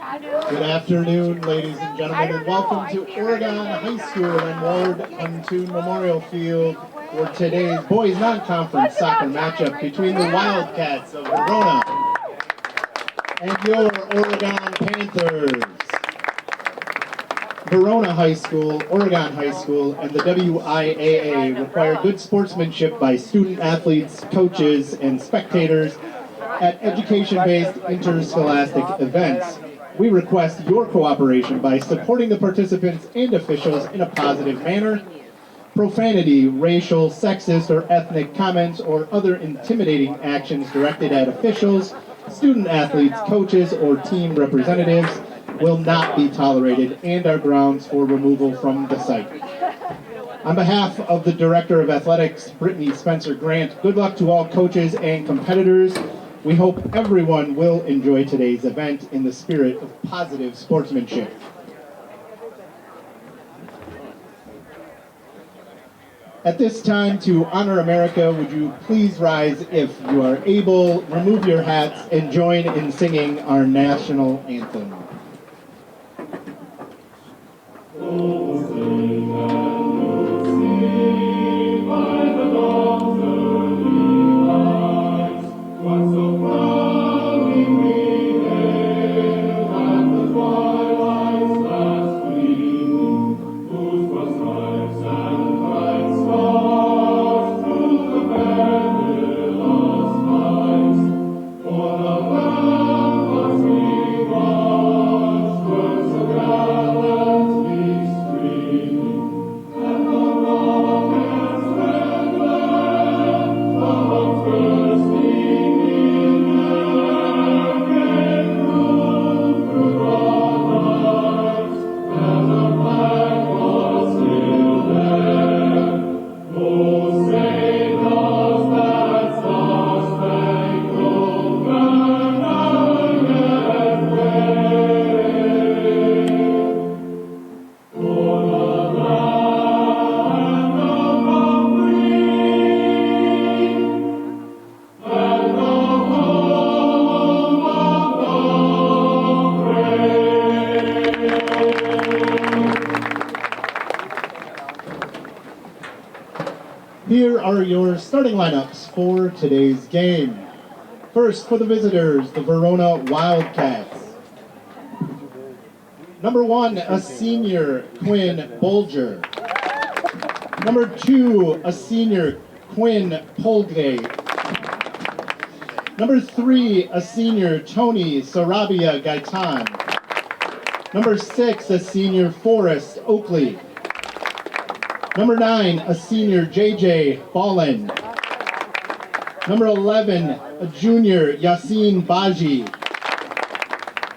Good afternoon, ladies and gentlemen, and welcome to Oregon High School and Ward Huntoon Memorial Field for today's boys non-conference soccer matchup between the Wildcats of Verona and your Oregon Panthers. Verona High School, Oregon High School, and the WIAA require good sportsmanship by student athletes, coaches, and spectators at education-based interscholastic events. We request your cooperation by supporting the participants and officials in a positive manner. Profanity, racial, sexist, or ethnic comments or other intimidating actions directed at officials, student athletes, coaches, or team representatives will not be tolerated and are grounds for removal from the site. On behalf of the Director of Athletics, Brittany Spencer Grant, good luck to all coaches and competitors. We hope everyone will enjoy today's event in the spirit of positive sportsmanship. At this time, to honor America, would you please rise if you are able, remove your hats, and join in singing our national anthem. Here are your starting lineups for today's game. First, for the visitors, the Verona Wildcats. Number 1, a senior, Quinn Bolger. Number 2, a senior, Quinn Polgate. Number 3, a senior, Tony Sarabia Gaitan. Number 6, a senior, Forrest Oakley. Number 9, a senior, JJ Ballin. Number 11, a junior, Yassine Baji.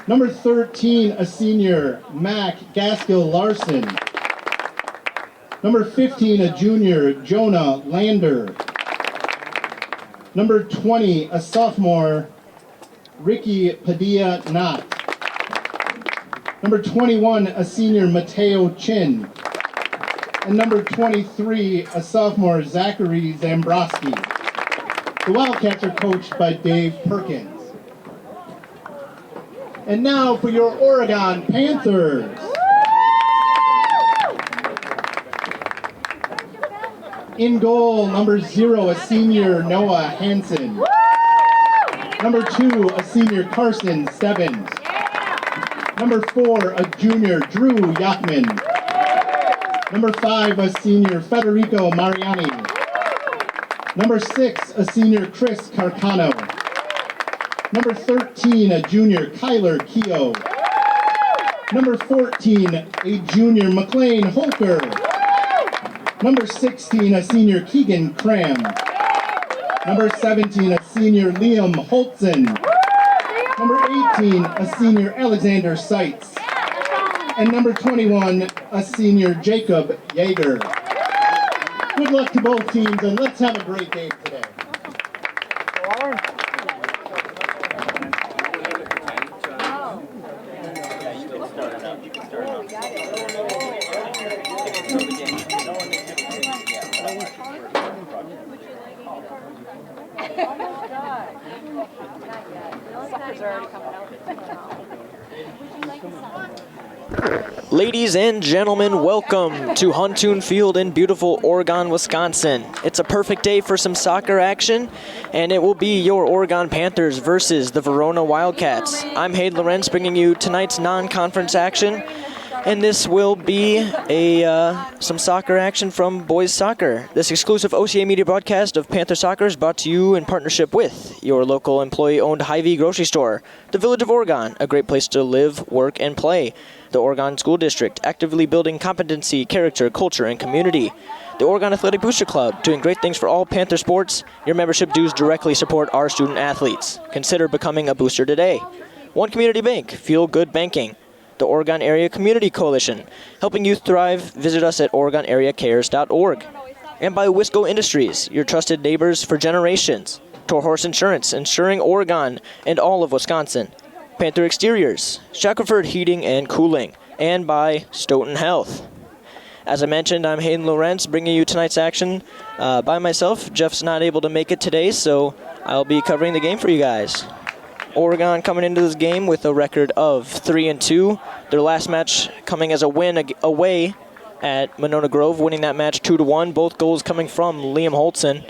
Number 13, a senior, Mac Gaskill Larson. Number 15, a junior, Jonah Lander. Number 20, a sophomore, Ricky Padilla Knott. Number 21, a senior, Mateo Chin. And number 23, a sophomore, Zachary Zambrowski. The Wildcats are coached by Dave Perkins. And now for your Oregon Panthers. In goal, number 0, a senior, Noah Hansen. Number 2, a senior, Carson Stebbins. Number 4, a junior, Drew Yachman. Number 5, a senior, Federico Mariani. Number 6, a senior, Chris Carcano. Number 13, a junior, Kyler Keogh. Number 14, a junior, McLean Holker. Number 16, a senior, Keegan Cram. Number 17, a senior, Liam Holtzen. Number 18, a senior, Alexander Seitz. And number 21, a senior, Jacob Yeager. Good luck to both teams, and let's have a great game today. Suckers are already coming out. Ladies and gentlemen, welcome to Huntoon Field in beautiful Oregon, Wisconsin. It's a perfect day for some soccer action, and it will be your Oregon Panthers versus the Verona Wildcats. I'm Hayden Lohrentz bringing you tonight's non-conference action, and this will be some soccer action from boys soccer. This exclusive OCA media broadcast of Panther Soccer is brought to you in partnership with your local employee-owned Hy-Vee grocery store, the Village of Oregon, a great place to live, work, and play. The Oregon School District, actively building competency, character, culture, and community. The Oregon Athletic Booster Club, doing great things for all Panther sports. Your membership dues directly support our student athletes. Consider becoming a booster today. One Community Bank, feel good banking. The Oregon Area Community Coalition, helping youth thrive. Visit us at OregonAreaCares.org. And by Wisco Industries, your trusted neighbors for generations. Toro Horse Insurance, insuring Oregon and all of Wisconsin. Panther Exteriors, Shackelford Heating and Cooling, and by Stoughton Health. As I mentioned, I'm Hayden Lohrentz bringing you tonight's action by myself. Jeff's not able to make it today, so I'll be covering the game for you guys. Oregon coming into this game with a record of 3-2. Their last match coming as a win away at Monona Grove, winning that match 2-1. Both goals coming from Liam Holtzen.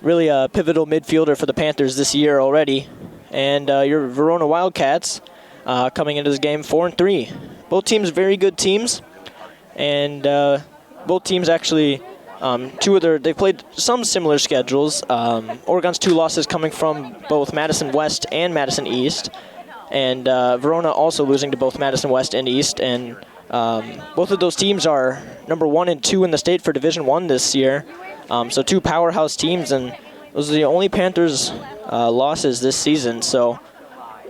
Really a pivotal midfielder for the Panthers this year already. And your Verona Wildcats coming into this game 4-3. Both teams very good teams, and both teams actually they've played some similar schedules. Oregon's 2 losses coming from both Madison West and Madison East, and Verona also losing to both Madison West and East. And both of those teams are number 1 and 2 in the state for Division I this year. So 2 powerhouse teams, and those are the only Panthers losses this season. So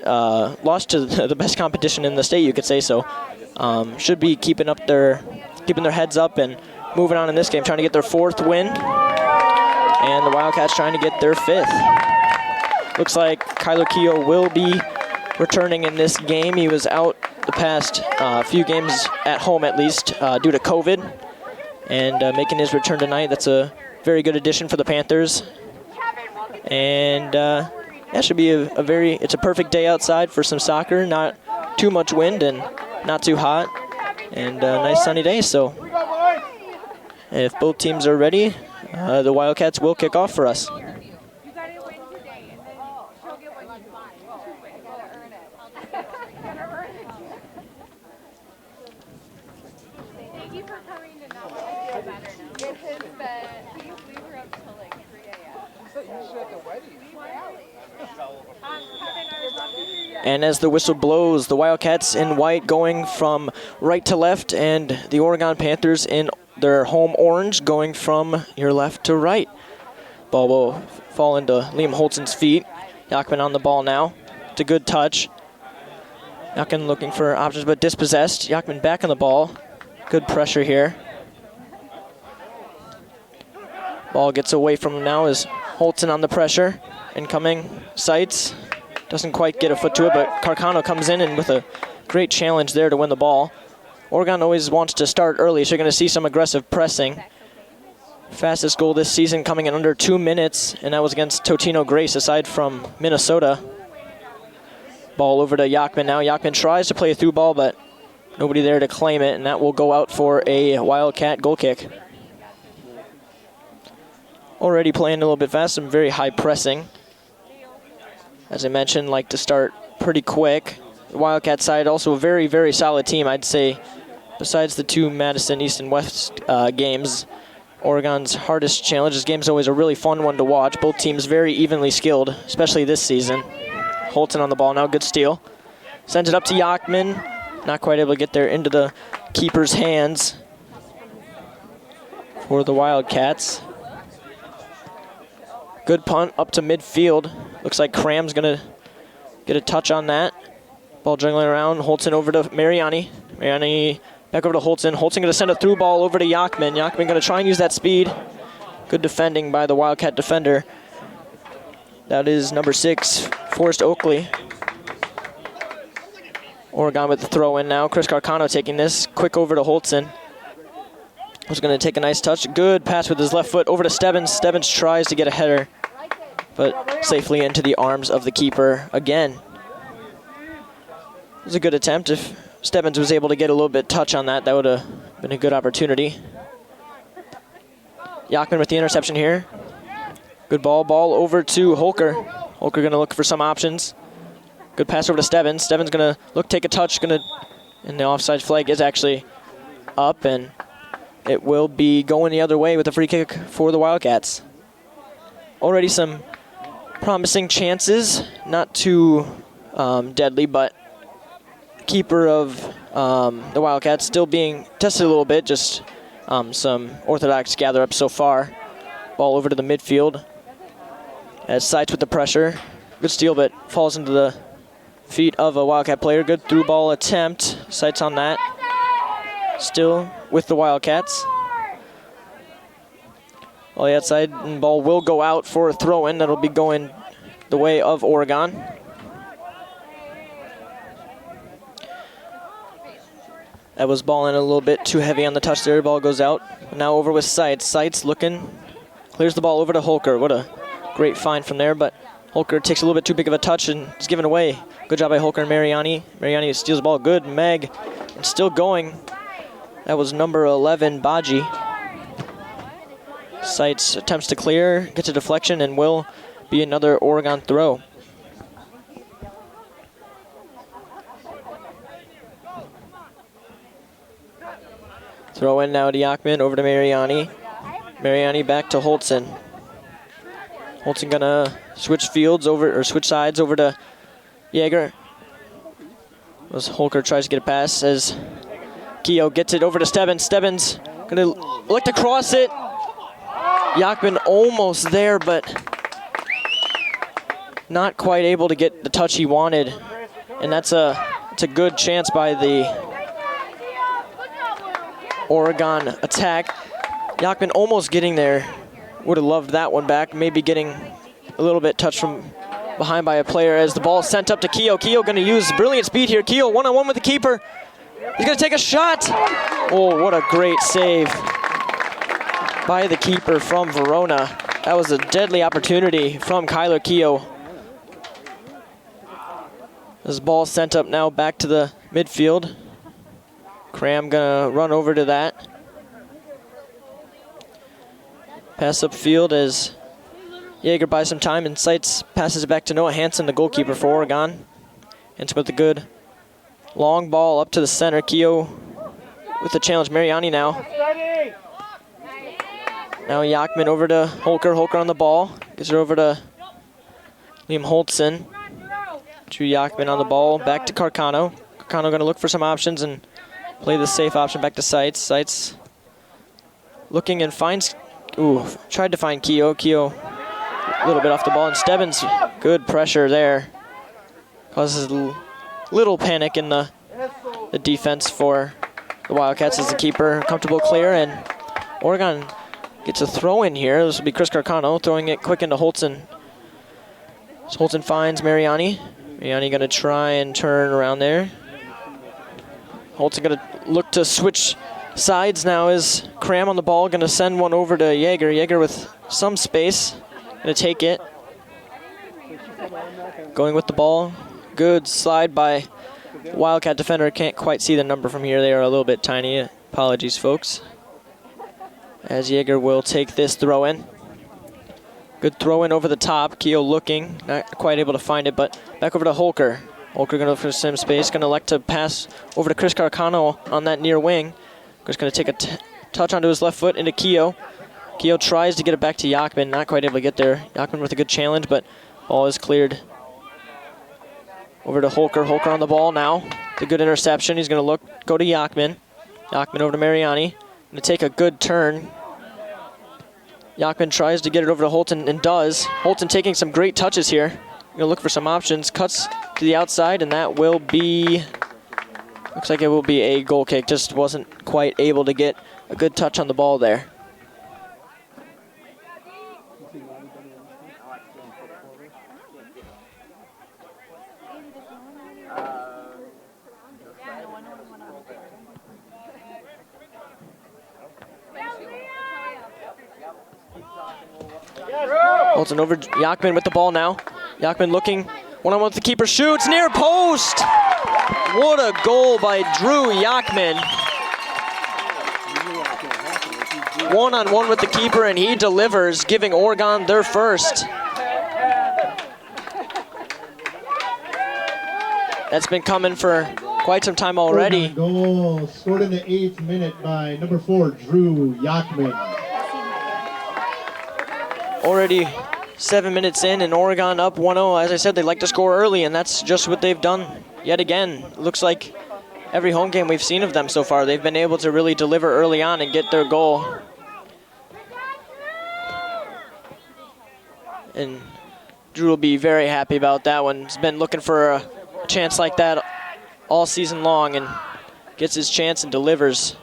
lost to the best competition in the state, you could say. So should be keeping their heads up and moving on in this game, trying to get their 4th win. And the Wildcats trying to get their 5th. Looks like Kyler Keogh will be returning in this game. He was out the past few games at home, at least, due to COVID. And making his return tonight. That's a very good addition for the Panthers. And that should be it's a perfect day outside for some soccer. Not too much wind and not too hot, and a nice sunny day. So if both teams are ready, the Wildcats will kick off for us. And as the whistle blows, the Wildcats in white going from right to left, and the Oregon Panthers in their home orange going from your left to right. Ball will fall into Liam Holtzen's feet. Yachman on the ball now. It's a good touch. Yachman looking for options, but dispossessed. Yachman back on the ball. Good pressure here. Ball gets away from him now as Holtzen on the pressure. Incoming Seitz. Doesn't quite get a foot to it, but Carcano comes in and with a great challenge there to win the ball. Oregon always wants to start early, so you're going to see some aggressive pressing. Fastest goal this season coming in under 2 minutes, and that was against Totino Grace, aside from Minnesota. Ball over to Yachman now. Yachman tries to play a through ball, but nobody there to claim it, and that will go out for a Wildcat goal kick. Already playing a little bit fast, some very high pressing. As I mentioned, like to start pretty quick. The Wildcat side also a very, very solid team, I'd say. Besides the 2 Madison East and West games, Oregon's hardest challenge. This game's always a really fun one to watch. Both teams very evenly skilled, especially this season. Holtzen on the ball now, good steal. Sends it up to Yachman. Not quite able to get there into the keeper's hands for the Wildcats. Good punt up to midfield. Looks like Cram's going to get a touch on that. Ball juggling around. Holtzen over to Mariani. Mariani back over to Holtzen. Holtzen going to send a through ball over to Yachman. Yachman going to try and use that speed. Good defending by the Wildcat defender. That is number 6, Forrest Oakley. Oregon with the throw in now. Chris Carcano taking this. Quick over to Holtzen. Was going to take a nice touch. Good pass with his left foot over to Stebbins. Stebbins tries to get a header, but safely into the arms of the keeper again. was a good attempt. If Stebbins was able to get a little bit touch on that, that would have been a good opportunity. Yachman with the interception here. Good ball. Ball over to Holker. Holker going to look for some options. Good pass over to Stebbins. Stebbins going to look, take a touch, and the offside flag is actually up, and it will be going the other way with a free kick for the Wildcats. Already some promising chances, not too deadly, but keeper of the Wildcats still being tested a little bit, just some orthodox gather up so far. Ball over to the midfield as Seitz with the pressure. Good steal, but falls into the feet of a Wildcat player. Good through ball attempt. Seitz on that. Still with the Wildcats. On the outside, and ball will go out for a throw-in. That'll be going the way of Oregon. That was balling a little bit too heavy on the touch there. Ball goes out. Now over with Seitz. Seitz looking, clears the ball over to Holker. What a great find from there, but Holker takes a little bit too big of a touch and is given away. Good job by Holker and Mariani. Mariani steals the ball. Good, Meg. And still going. That was number 11, Baji. Seitz attempts to clear, gets a deflection, and will be another Oregon throw. Throw in now to Yachman, over to Mariani. Mariani back to Holtzen. Holtzen gonna switch sides over to Yeager. As Holker tries to get a pass as Keogh gets it over to Stebbins. Stebbins gonna look to cross it. Yachman almost there, but not quite able to get the touch he wanted. And it's a good chance by the Oregon attack. Yachman almost getting there. Would have loved that one back. Maybe getting a little bit touched from behind by a player as the ball is sent up to Keogh. Keogh going to use brilliant speed here. Keogh one-on-one with the keeper. He's going to take a shot. Oh, what a great save by the keeper from Verona. That was a deadly opportunity from Kyler Keogh. This ball sent up now back to the midfield. Cram gonna run over to that. Pass upfield as Yeager buys some time and Seitz passes it back to Noah Hansen, the goalkeeper for Oregon. Hansen with a good long ball up to the center. Keogh with the challenge. Mariani now. Now Yachman over to Holker. Holker on the ball. Gives it over to Liam Holtzen. To Yachman on the ball. Back to Carcano. Carcano going to look for some options and play the safe option back to Seitz. Seitz looking and finds... tried to find Keogh. Keogh a little bit off the ball. And Stebbins, good pressure there. Causes a little panic in the defense for the Wildcats as the keeper. Comfortable clear, and Oregon gets a throw in here. This will be Chris Carcano throwing it quick into Holtzen. So Holtzen finds Mariani. Mariani going to try and turn around there. Holtzen going to look to switch sides now is Cram on the ball. Going to send one over to Yeager. Yeager with some space. Going to take it. Going with the ball. Good slide by Wildcat defender. Can't quite see the number from here. They are a little bit tiny. Apologies, folks. As Yeager will take this throw in. Good throw in over the top. Keogh looking. Not quite able to find it, but back over to Holker. Holker going to look for some space. Going to elect to pass over to Chris Carcano on that near wing. Just going to take a touch onto his left foot into Keogh. Keogh tries to get it back to Yachman. Not quite able to get there. Yachman with a good challenge, but ball is cleared. Over to Holker. Holker on the ball now. The good interception. He's going to go to Yachman. Yachman over to Mariani. Going to take a good turn. Yachman tries to get it over to Holton and does. Holton taking some great touches here. Going to look for some options. Cuts to the outside, and that will be... Looks like it will be a goal kick. Just wasn't quite able to get a good touch on the ball there. Holton over Yachman with the ball now. Yachman looking one-on-one with the keeper. Shoots near post. What a goal by Drew Yachman. One-on-one with the keeper, and he delivers, giving Oregon their first. That's been coming for quite some time already. Oregon goal scored in the 8th minute by number 4, Drew Yachman. Already 7 minutes in, and Oregon up 1-0. As I said, they like to score early, and that's just what they've done yet again. Looks like every home game we've seen of them so far, they've been able to really deliver early on and get their goal. And Drew will be very happy about that one. He's been looking for a chance like that all season long and gets his chance and delivers.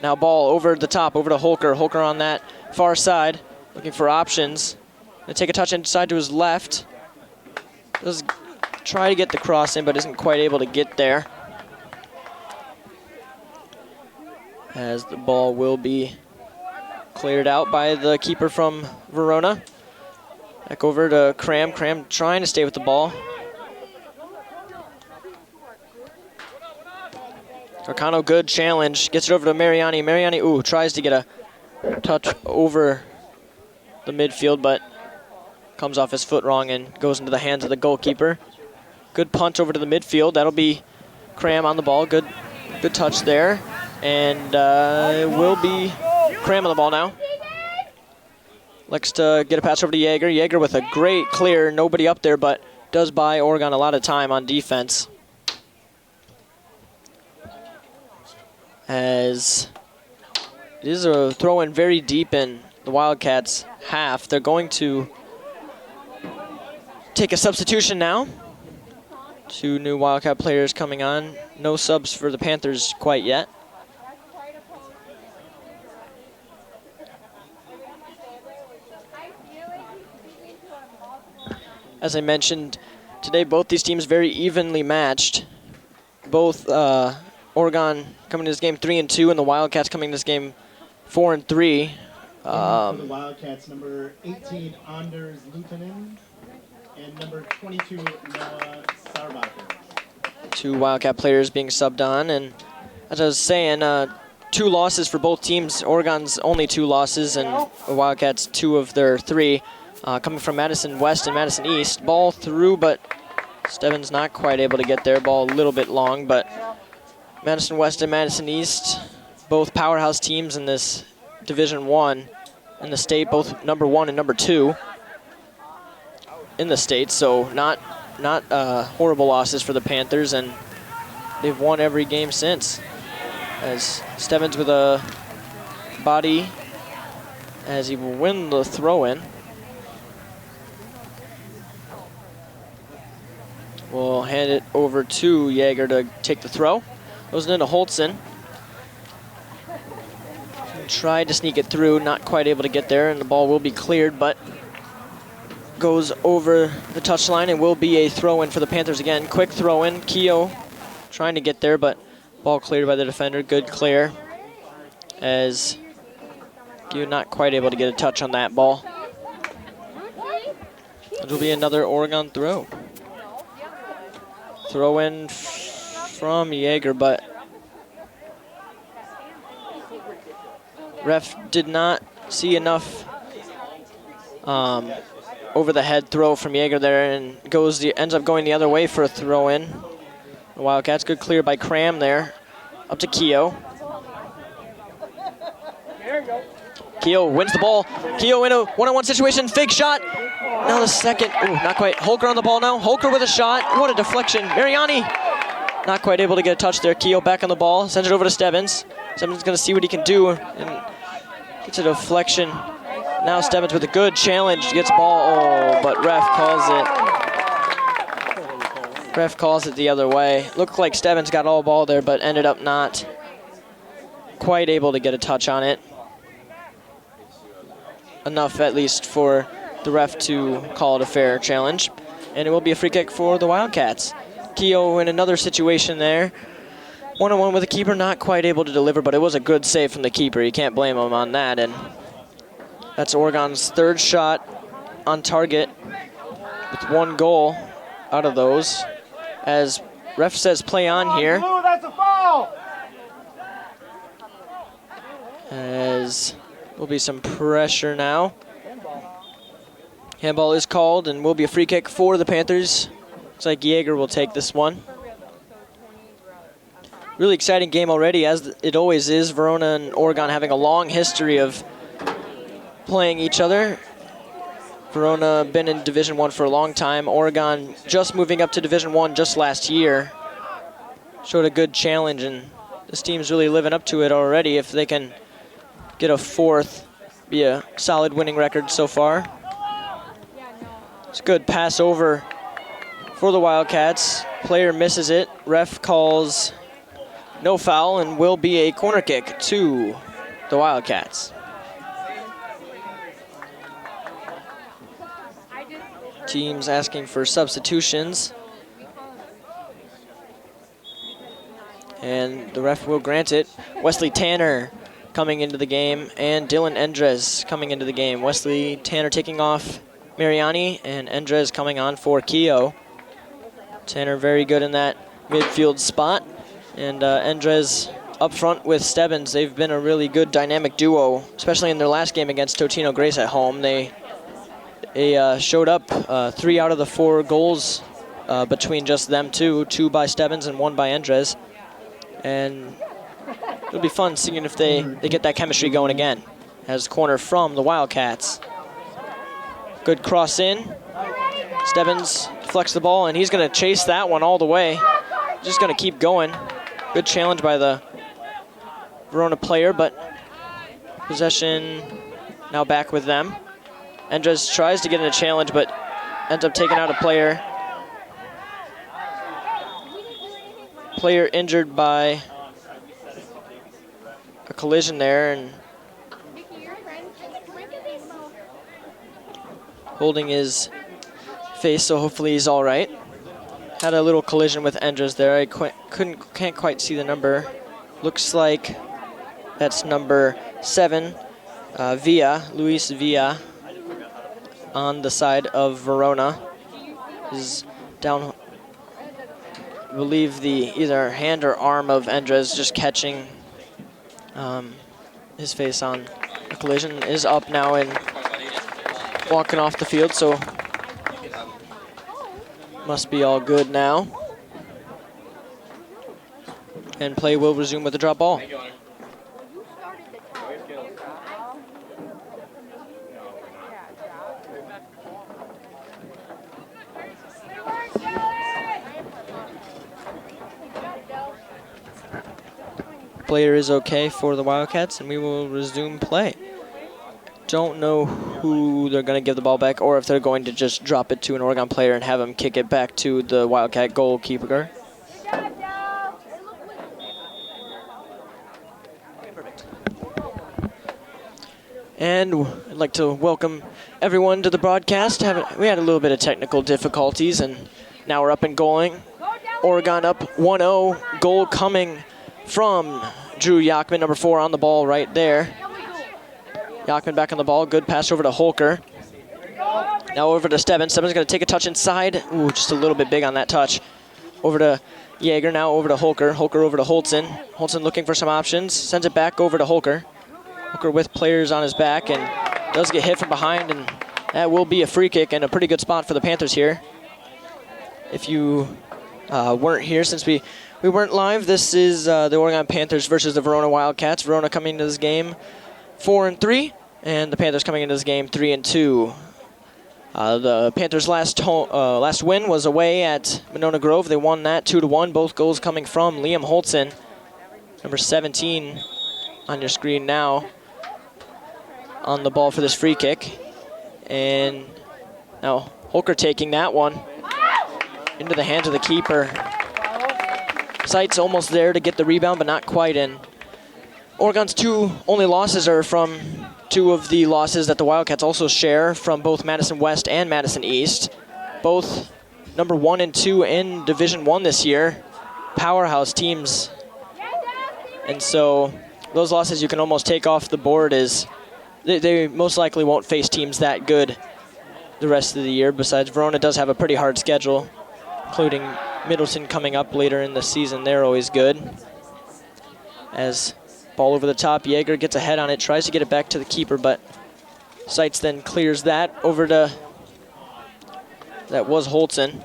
Now ball over the top, over to Holker. Holker on that far side, looking for options. Gonna take a touch inside to his left. Does try to get the cross in, but isn't quite able to get there. As the ball will be cleared out by the keeper from Verona. Back over to Cram. Cram trying to stay with the ball. Arcano, good challenge. Gets it over to Mariani. Mariani, tries to get a touch over the midfield, but comes off his foot wrong and goes into the hands of the goalkeeper. Good punch over to the midfield. That'll be Cram on the ball. Good touch there. And it will be Cram on the ball now. Likes to get a pass over to Jaeger. Jaeger with a great clear. Nobody up there, but does buy Oregon a lot of time on defense. As it is a throw in very deep in the Wildcats' half. They're going to take a substitution now. 2 new Wildcat players coming on. No subs for the Panthers quite yet. As I mentioned, today both these teams very evenly matched. Both Oregon coming to this game 3-2, and the Wildcats coming to this game 4-3. For the Wildcats, number 18, Anders Lutonen, and number 22, Noah Sarbacher. 2 Wildcat players being subbed on, and as I was saying, 2 losses for both teams. Oregon's only 2 losses, and the Wildcats 2 of their 3. Coming from Madison West and Madison East. Ball through, but Stebbins not quite able to get there. Ball a little bit long, but Madison West and Madison East, both powerhouse teams in this Division I in the state, both number 1 and number 2 in the state. So not horrible losses for the Panthers, and they've won every game since. As Stebbins with a body, as he will win the throw-in. We'll hand it over to Jaeger to take the throw. Goes into Holtzen. Tried to sneak it through, not quite able to get there, and the ball will be cleared, but goes over the touchline and will be a throw-in for the Panthers again. Quick throw-in. Keogh trying to get there, but ball cleared by the defender. Good clear. As Keogh not quite able to get a touch on that ball. It'll be another Oregon throw. Throw in from Jaeger, but ref did not see enough over the head throw from Jaeger there, and ends up going the other way for a throw in. The Wildcats, good clear by Cram there, up to Keogh. Keogh wins the ball. Keogh in a one-on-one situation, fake shot. Now the second, not quite. Holker on the ball now. Holker with a shot. What a deflection. Mariani, not quite able to get a touch there. Keogh back on the ball, sends it over to Stebbins. Stebbins gonna see what he can do, and gets a deflection. Now Stebbins with a good challenge, gets ball, but ref calls it. Ref calls it the other way. Looked like Stebbins got all ball there, but ended up not quite able to get a touch on it. Enough at least for the ref to call it a fair challenge. And it will be a free kick for the Wildcats. Keogh in another situation there. One-on-one with the keeper, not quite able to deliver, but it was a good save from the keeper. You can't blame him on that. And that's Oregon's 3rd shot on target with 1 goal out of those. As Ref says play on here. Blue, that's a foul. As will be some pressure now. Handball is called and will be a free kick for the Panthers. Looks like Jaeger will take this one. Really exciting game already, as it always is. Verona and Oregon having a long history of playing each other. Verona been in Division I for a long time. Oregon just moving up to Division I just last year. Showed a good challenge, and this team's really living up to it already. If they can get a fourth, be a solid winning record so far. It's a good pass over for the Wildcats. Player misses it. Ref calls no foul and will be a corner kick to the Wildcats. Teams asking for substitutions. And the ref will grant it. Wesley Tanner coming into the game, and Dylan Endres coming into the game. Wesley Tanner taking off Mariani, and Endres coming on for Keogh. Tanner very good in that midfield spot. And Endres up front with Stebbins. They've been a really good dynamic duo, especially in their last game against Totino Grace at home. They showed up 3 out of the 4 goals between just them two by Stebbins and 1 by Endres. And it'll be fun seeing if they get that chemistry going again. As corner from the Wildcats. Good cross in. Stebbins deflects the ball, and he's going to chase that one all the way. Just going to keep going. Good challenge by the Verona player, but possession now back with them. Endres tries to get in a challenge, but ends up taking out a player. Player injured by a collision there, and holding his face, so hopefully he's all right. Had a little collision with Endres there. I can't quite see the number. Looks like that's number 7, Luis Villa, on the side of Verona. Is down, I believe the either hand or arm of Endres just catching his face on a collision. Is up now and walking off the field, so must be all good now. And play will resume with the drop ball. Player is okay for the Wildcats, and we will resume play. Don't know who they're going to give the ball back, or if they're going to just drop it to an Oregon player and have him kick it back to the Wildcat goalkeeper. And I'd like to welcome everyone to the broadcast. We had a little bit of technical difficulties, and now we're up and going. Oregon up 1-0. Goal coming from Drew Yachman, number 4, on the ball right there. Yachman back on the ball. Good pass over to Holker. Now over to Stebbins. Stebbins going to take a touch inside. Ooh, just a little bit big on that touch. Over to Jaeger. Now over to Holker. Holker over to Holtzen. Holtzen looking for some options. Sends it back over to Holker. Holker with players on his back and does get hit from behind, and that will be a free kick and a pretty good spot for the Panthers here. If you weren't here, since we weren't live, this is the Oregon Panthers versus the Verona Wildcats. Verona coming into this game 4-3, and the Panthers coming into this game 3-2. The Panthers' last win was away at Monona Grove. They won that 2-1. Both goals coming from Liam Holtzen, number 17 on your screen now, on the ball for this free kick. And now Holker taking that one into the hands of the keeper. Sight's almost there to get the rebound, but not quite in. Oregon's 2 only losses are from 2 of the losses that the Wildcats also share from both Madison West and Madison East. Both number 1 and 2 in Division I this year. Powerhouse teams. And so those losses you can almost take off the board as they most likely won't face teams that good the rest of the year. Besides, Verona does have a pretty hard schedule, including Middleton coming up later in the season. They're always good. As ball over the top, Yeager gets ahead on it, tries to get it back to the keeper, but Seitz then clears that over to, that was Holtzen.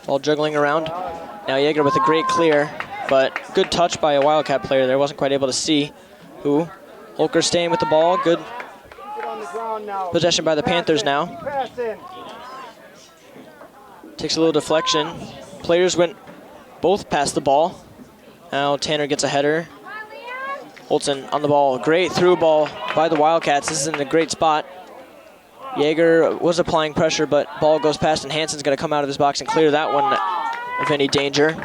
Ball juggling around. Now Yeager with a great clear, but good touch by a Wildcat player there. Wasn't quite able to see who. Holker staying with the ball. Good possession by the Panthers now. Takes a little deflection. Players went both past the ball. Now Tanner gets a header. Holtzen on the ball. Great through ball by the Wildcats. This is in a great spot. Yeager was applying pressure, but ball goes past, and Hansen's going to come out of his box and clear that one of any danger.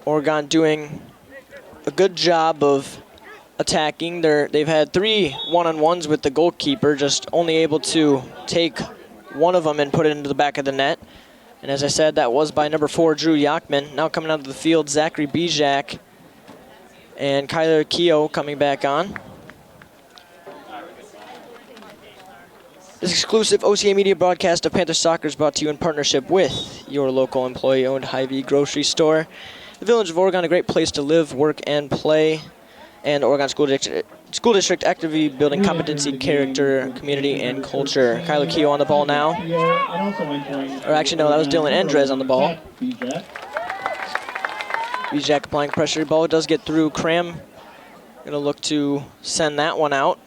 Oregon doing a good job of attacking. They've had 3 one-on-ones with the goalkeeper, just only able to take one of them and put it into the back of the net. And as I said, that was by number 4, Drew Yachman. Now coming out of the field, Zachary Bijak and Kyler Keogh coming back on. This exclusive OCA Media broadcast of Panther Soccer is brought to you in partnership with your local employee-owned Hy-Vee grocery store. The Village of Oregon, a great place to live, work, and play. And Oregon School District actively building competency, character, community, and culture. Kyler Keogh on the ball now. Or actually, no, that was Dylan Andres on the ball. Bijak applying pressure. Ball does get through. Cram going to look to send that one out.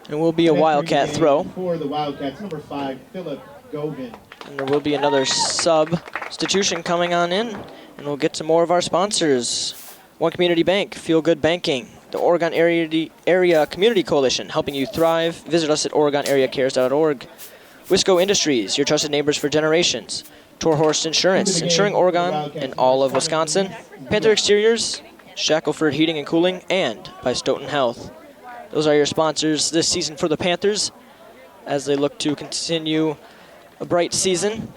And will be a Wildcat throw. For the Wildcats, number 5, Philip Govin. And there will be another substitution coming on in. And we'll get to more of our sponsors. One Community Bank, Feel Good Banking, the Oregon Area Community Coalition, helping you thrive. Visit us at OregonAreaCares.org. Wisco Industries, your trusted neighbors for generations. Torhorst Insurance, insuring Oregon and all of Wisconsin. Panther Exteriors, Shackelford Heating and Cooling, and by Stoughton Health. Those are your sponsors this season for the Panthers as they look to continue a bright season.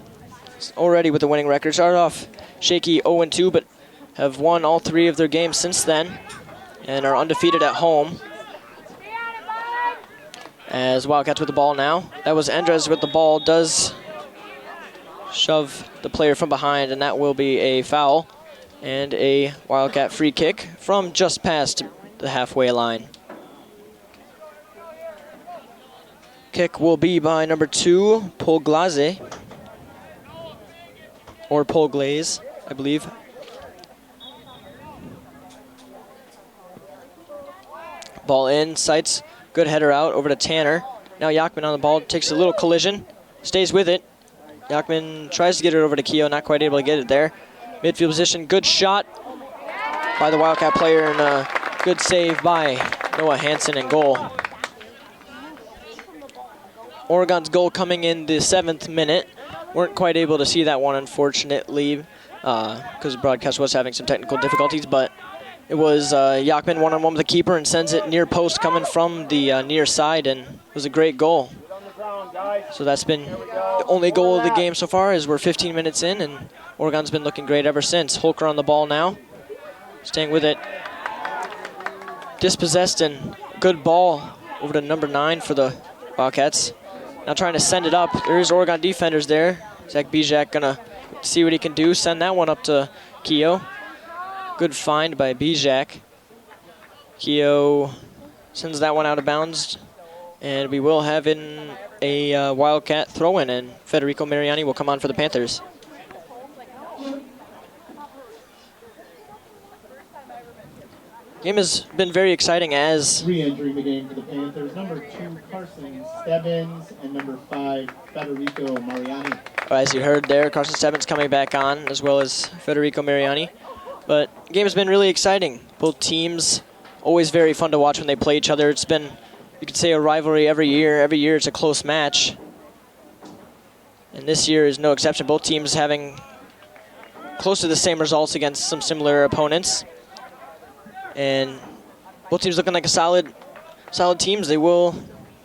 Already with a winning record. Started off shaky 0-2, but have won all 3 of their games since then and are undefeated at home. As Wildcats with the ball now. That was Andres with the ball. Does shove the player from behind, and that will be a foul and a Wildcat free kick from just past the halfway line. Kick will be by number 2, Paul Glaze. Or Paul Glaze, I believe. Ball in, Seitz, good header out over to Tanner. Now Yachman on the ball, takes a little collision, stays with it. Yachman tries to get it over to Keogh, not quite able to get it there. Midfield position, good shot by the Wildcat player, and a good save by Noah Hansen in goal. Oregon's goal coming in the 7th minute. Weren't quite able to see that one, unfortunately, because the broadcast was having some technical difficulties, but it was Yachman one-on-one with the keeper and sends it near post coming from the near side, and it was a great goal. So that's been the only goal of the game so far, as we're 15 minutes in, and Oregon's been looking great ever since. Holker on the ball now, staying with it. Dispossessed, and good ball over to number 9 for the Wildcats. Now trying to send it up. There's Oregon defenders there. Zach Bijak gonna see what he can do. Send that one up to Keogh. Good find by Bijak. Keogh sends that one out of bounds. And we will have in a Wildcat throw-in, and Federico Mariani will come on for the Panthers. Game has been very exciting as Re-entering the game for the Panthers, number 2, Carson Stebbins, and number 5, Federico Mariani. As you heard there, Carson Stebbins coming back on, as well as Federico Mariani. But the game has been really exciting. Both teams, always very fun to watch when they play each other. It's been, you could say, a rivalry every year. Every year it's a close match. And this year is no exception. Both teams having close to the same results against some similar opponents. And both teams looking like a solid teams. They will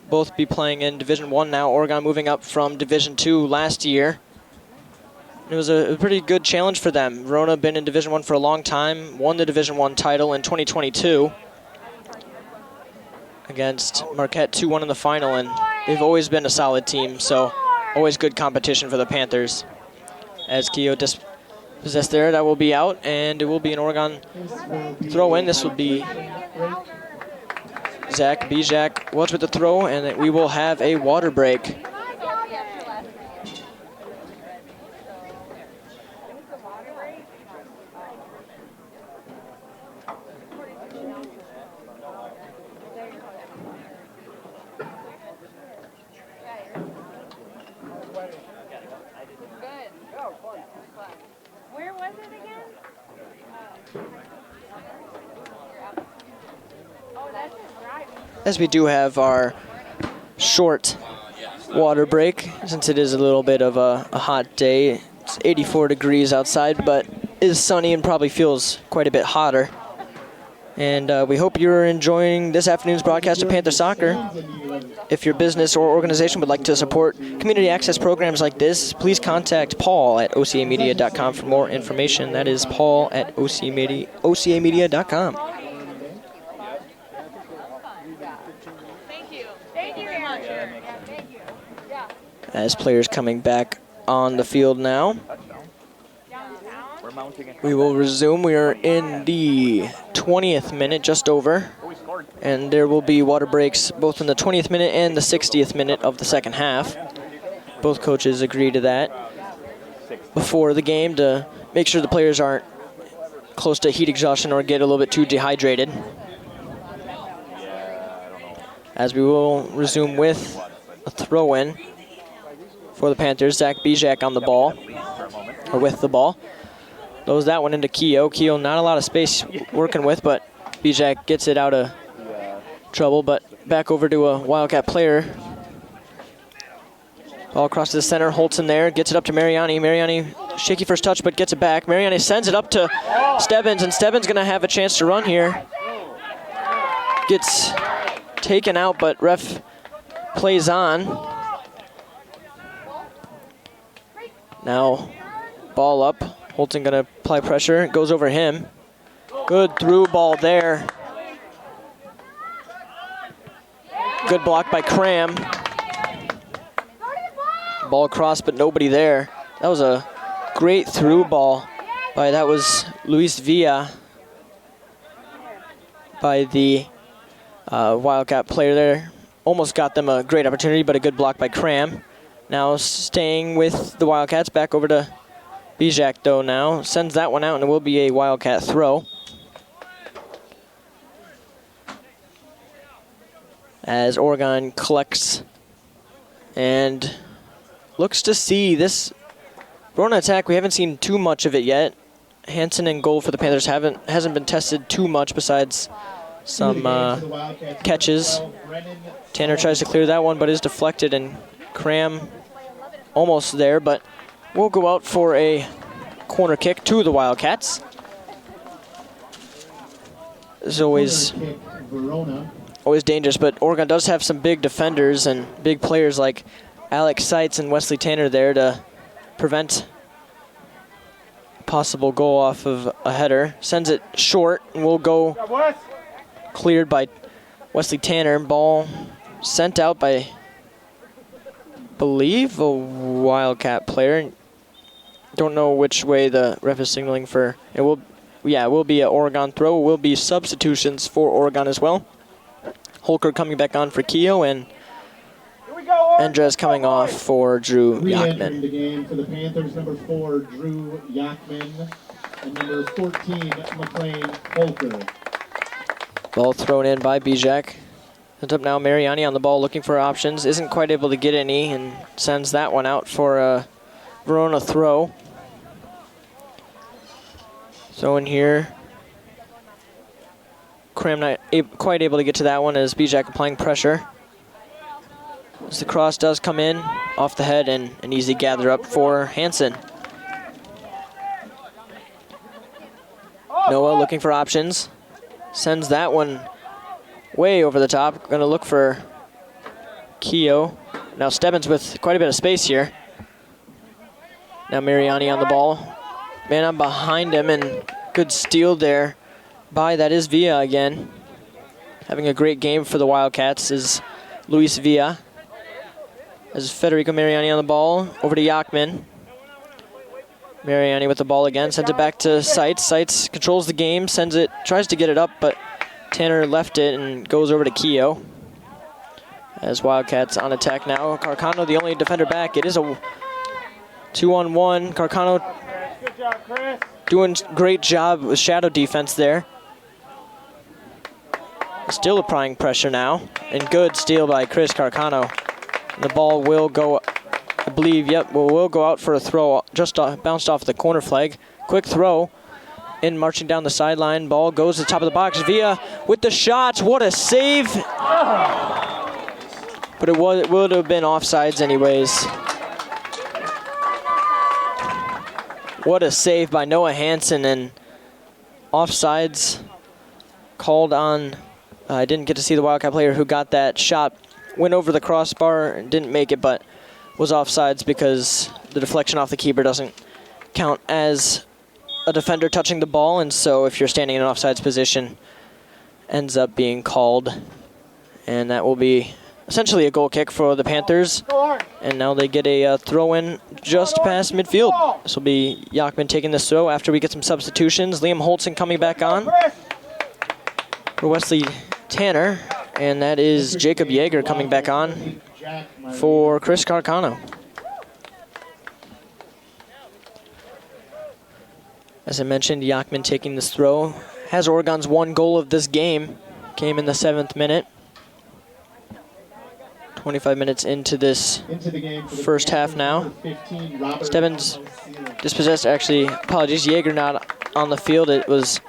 both be playing in Division I now. Oregon moving up from Division II last year. It was a pretty good challenge for them. Verona been in Division I for a long time, won the Division I title in 2022 against Marquette 2-1 in the final, and they've always been a solid team, so always good competition for the Panthers. As Keogh dispossessed there, that will be out, and it will be an Oregon throw in. This will be Zach Bijak was with the throw, and we will have a water break. Where was it again? Oh, that's just right. As we do have our short water break, since it is a little bit of a hot day. It's 84 degrees outside, but is sunny and probably feels quite a bit hotter. And we hope you're enjoying this afternoon's broadcast of Panther Soccer. If your business or organization would like to support community access programs like this, please contact Paul at ocamedia.com for more information. That is Paul at ocamedia.com. Thank you. Thank you very much. Yeah, thank you. Yeah. As players coming back on the field now, we will resume. We are in the 20th minute, just over. And there will be water breaks both in the 20th minute and the 60th minute of the second half. Both coaches agree to that before the game to make sure the players aren't close to heat exhaustion or get a little bit too dehydrated. As we will resume with a throw-in for the Panthers. Zach Bijak on the ball, or with the ball. Throws that one into Keogh. Keogh not a lot of space working with, but Bijak gets it out of trouble, but back over to a Wildcat player. Ball across to the center. Holtz in there, gets it up to Mariani. Mariani, shaky first touch, but gets it back. Mariani sends it up to Stebbins, and Stebbins going to have a chance to run here. Gets taken out, but ref plays on. Now, ball up. Holton going to apply pressure. It goes over him. Good through ball there. Good block by Cram. Ball crossed, but nobody there. That was a great through ball that was Luis Villa by the Wildcat player there. Almost got them a great opportunity, but a good block by Cram. Now staying with the Wildcats, back over to Bijak though now. Sends that one out, and it will be a Wildcat throw. As Oregon collects and looks to see this Verona attack. We haven't seen too much of it yet. Hansen in goal for the Panthers hasn't been tested too much besides some catches. Tanner tries to clear that one, but is deflected, and Cram almost there, but we'll go out for a corner kick to the Wildcats. As always, always dangerous, but Oregon does have some big defenders and big players like Alex Seitz and Wesley Tanner there to prevent possible goal off of a header. Sends it short, and will go cleared by Wesley Tanner. Ball sent out by, believe, a Wildcat player. Don't know which way the ref is signaling for. It will be an Oregon throw. It will be substitutions for Oregon as well. Holker coming back on for Keogh, and Andres coming off for Drew Re-entering Yachman. the game for the Panthers, number 4, Drew Yachman, and number 14, McLean Holker. Ball thrown in by Bijak. Sent up now, Mariani on the ball looking for options. Isn't quite able to get any, and sends that one out for a Verona throw. So in here, Cram not quite able to get to that one as Bijak applying pressure. As the cross does come in off the head, and an easy gather up for Hansen. Noah looking for options. Sends that one way over the top. Going to look for Keogh. Now Stebbins with quite a bit of space here. Now Mariani on the ball. Man up behind him, and good steal there that is Villa again. Having a great game for the Wildcats is Luis Villa. As Federico Mariani on the ball, over to Yachman. Mariani with the ball again, sends it back to Seitz. Seitz controls the game, sends it, tries to get it up, but Tanner left it and goes over to Keogh. As Wildcats on attack now. Carcano, the only defender back. It is a 2-on-1. Carcano doing great job with shadow defense there. Still applying pressure now. And good steal by Chris Carcano. And the ball will go, I believe, yep, will go out for a throw. Just bounced off the corner flag. Quick throw. In marching down the sideline. Ball goes to the top of the box. Villa with the shots. What a save. But it would have been offsides anyways. What a save by Noah Hansen, and offsides called on. I didn't get to see the Wildcat player who got that shot. Went over the crossbar and didn't make it, but was offsides because the deflection off the keeper doesn't count as a defender touching the ball, and so if you're standing in an offsides position, ends up being called. And that will be essentially a goal kick for the Panthers. And now they get a throw-in just past midfield. This will be Yachman taking this throw after we get some substitutions. Liam Holtzen coming back on for Wesley Tanner. And that is Jacob Yeager coming back on for Chris Carcano. As I mentioned, Yachman taking this throw. Has Oregon's one goal of this game. Came in the 7th minute. 25 minutes into this first half now. Stebbins dispossessed, actually, apologies, Yeager not on the field. It was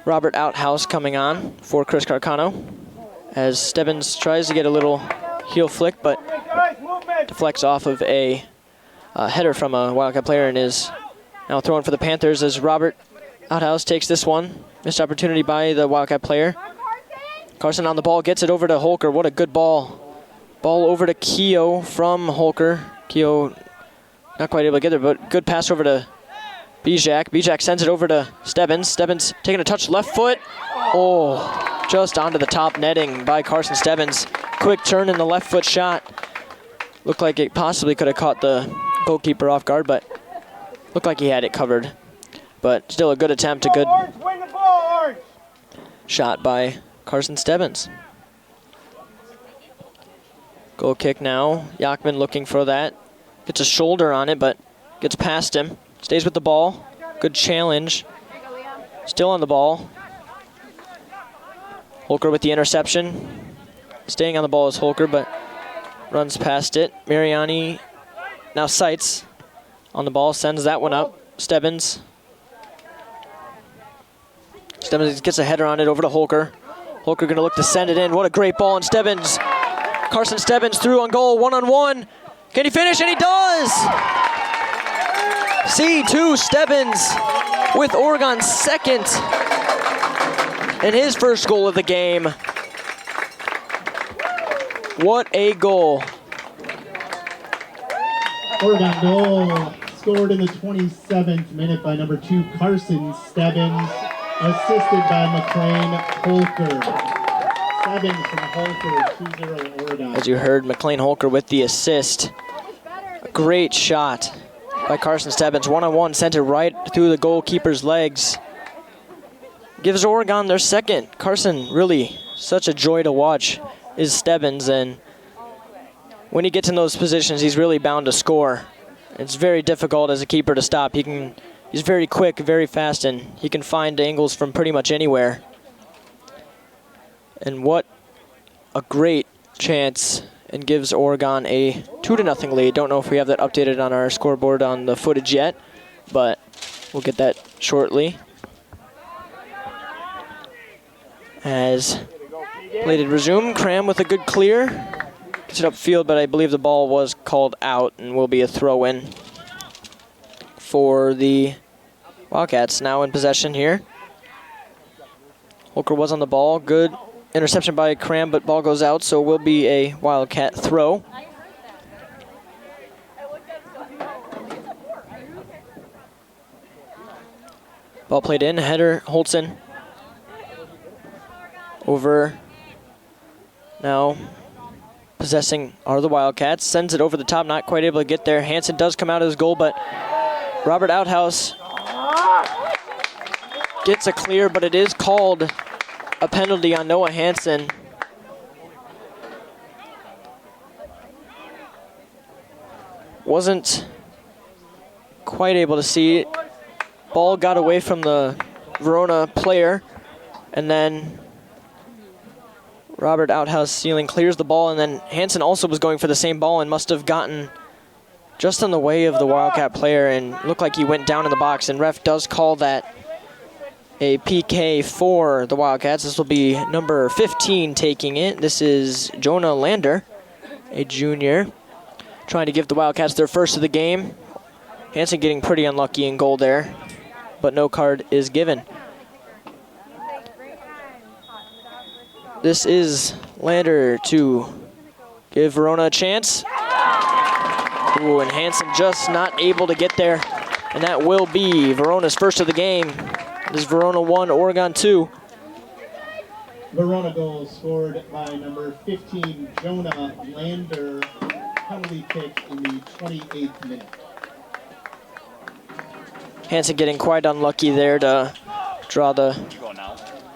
Robert Outhouse coming on for Chris Carcano. As Stebbins tries to get a little heel flick, but deflects off of a header from a Wildcat player and is now throwing for the Panthers as Robert Outhouse takes this one. Missed opportunity by the Wildcat player. Carson on the ball, gets it over to Holker. What a good ball. Ball over to Keogh from Holker. Keogh not quite able to get there, but good pass over to Bijak. Bijak sends it over to Stebbins. Stebbins taking a touch, left foot. Oh, just onto the top netting by Carson Stebbins. Quick turn in the left foot shot. Looked like it possibly could have caught the goalkeeper off guard, but looked like he had it covered. But still a good attempt, a good shot by Carson Stebbins. Goal kick now. Yachman looking for that. Gets a shoulder on it, but gets past him. Stays with the ball. Good challenge. Still on the ball. Holker with the interception. Staying on the ball is Holker, but runs past it. Mariani, now Seitz on the ball, sends that one up. Stebbins. Stebbins gets a header on it over to Holker. Holker gonna look to send it in. What a great ball, and Stebbins. Carson Stebbins through on goal, one-on-one. Can he finish? And he does! C2 Stebbins with Oregon's second and his first goal of the game. What a goal. Oregon goal scored in the 27th minute by number 2 Carson Stebbins, assisted by McLean Holker. Stebbins from Holker, 2-0 Oregon. As you heard, McLean Holker with the assist. A great shot by Carson Stebbins. One-on-one, sent it right through the goalkeeper's legs. Gives Oregon their second. Carson, really such a joy to watch, is Stebbins, and when he gets in those positions, he's really bound to score. It's very difficult as a keeper to stop. He's very quick, very fast, and he can find angles from pretty much anywhere. And what a great chance, and gives Oregon a 2-0 lead. Don't know if we have that updated on our scoreboard on the footage yet, but we'll get that shortly. As play to resume, Cram with a good clear. Gets it upfield, but I believe the ball was called out and will be a throw-in for the Wildcats. Now in possession here. Holker was on the ball. Good interception by Cram, but ball goes out, so it will be a Wildcat throw. Ball played in, header, Holtzen. Over now, possessing are the Wildcats. Sends it over the top, not quite able to get there. Hansen does come out of his goal, but Robert Outhouse gets a clear, but it is called a penalty on Noah Hansen. Wasn't quite able to see it. Ball got away from the Verona player, and then Robert Outhouse ceiling clears the ball, and then Hansen also was going for the same ball and must have gotten just on the way of the Wildcat player and looked like he went down in the box, and ref does call that a PK for the Wildcats. This will be number 15 taking it. This is Jonah Lander, a junior, trying to give the Wildcats their first of the game. Hansen getting pretty unlucky in goal there, but no card is given. This is Lander to give Verona a chance. Ooh, and Hansen just not able to get there. And that will be Verona's first of the game. This is Verona 1, Oregon 2. Verona goal scored by number 15, Jonah Lander. Penalty kick in the 28th minute. Hansen getting quite unlucky there to draw the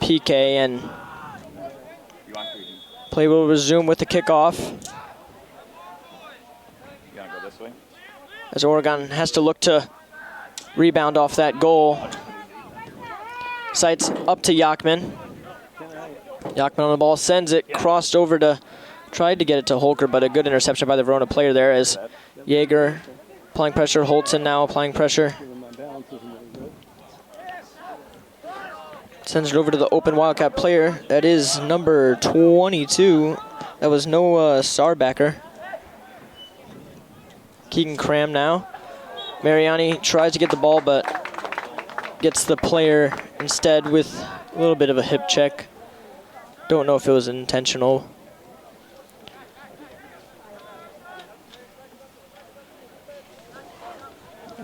PK, and play will resume with the kickoff. As Oregon has to look to rebound off that goal. Sights up to Yachman. Yachman on the ball, sends it, crossed over to, tried to get it to Holker, but a good interception by the Verona player there as Yeager applying pressure, Holton now applying pressure. Sends it over to the open Wildcat player. That is number 22. That was Noah Sarbacker. Keegan Cram now. Mariani tries to get the ball, but gets the player instead with a little bit of a hip check. Don't know if it was intentional.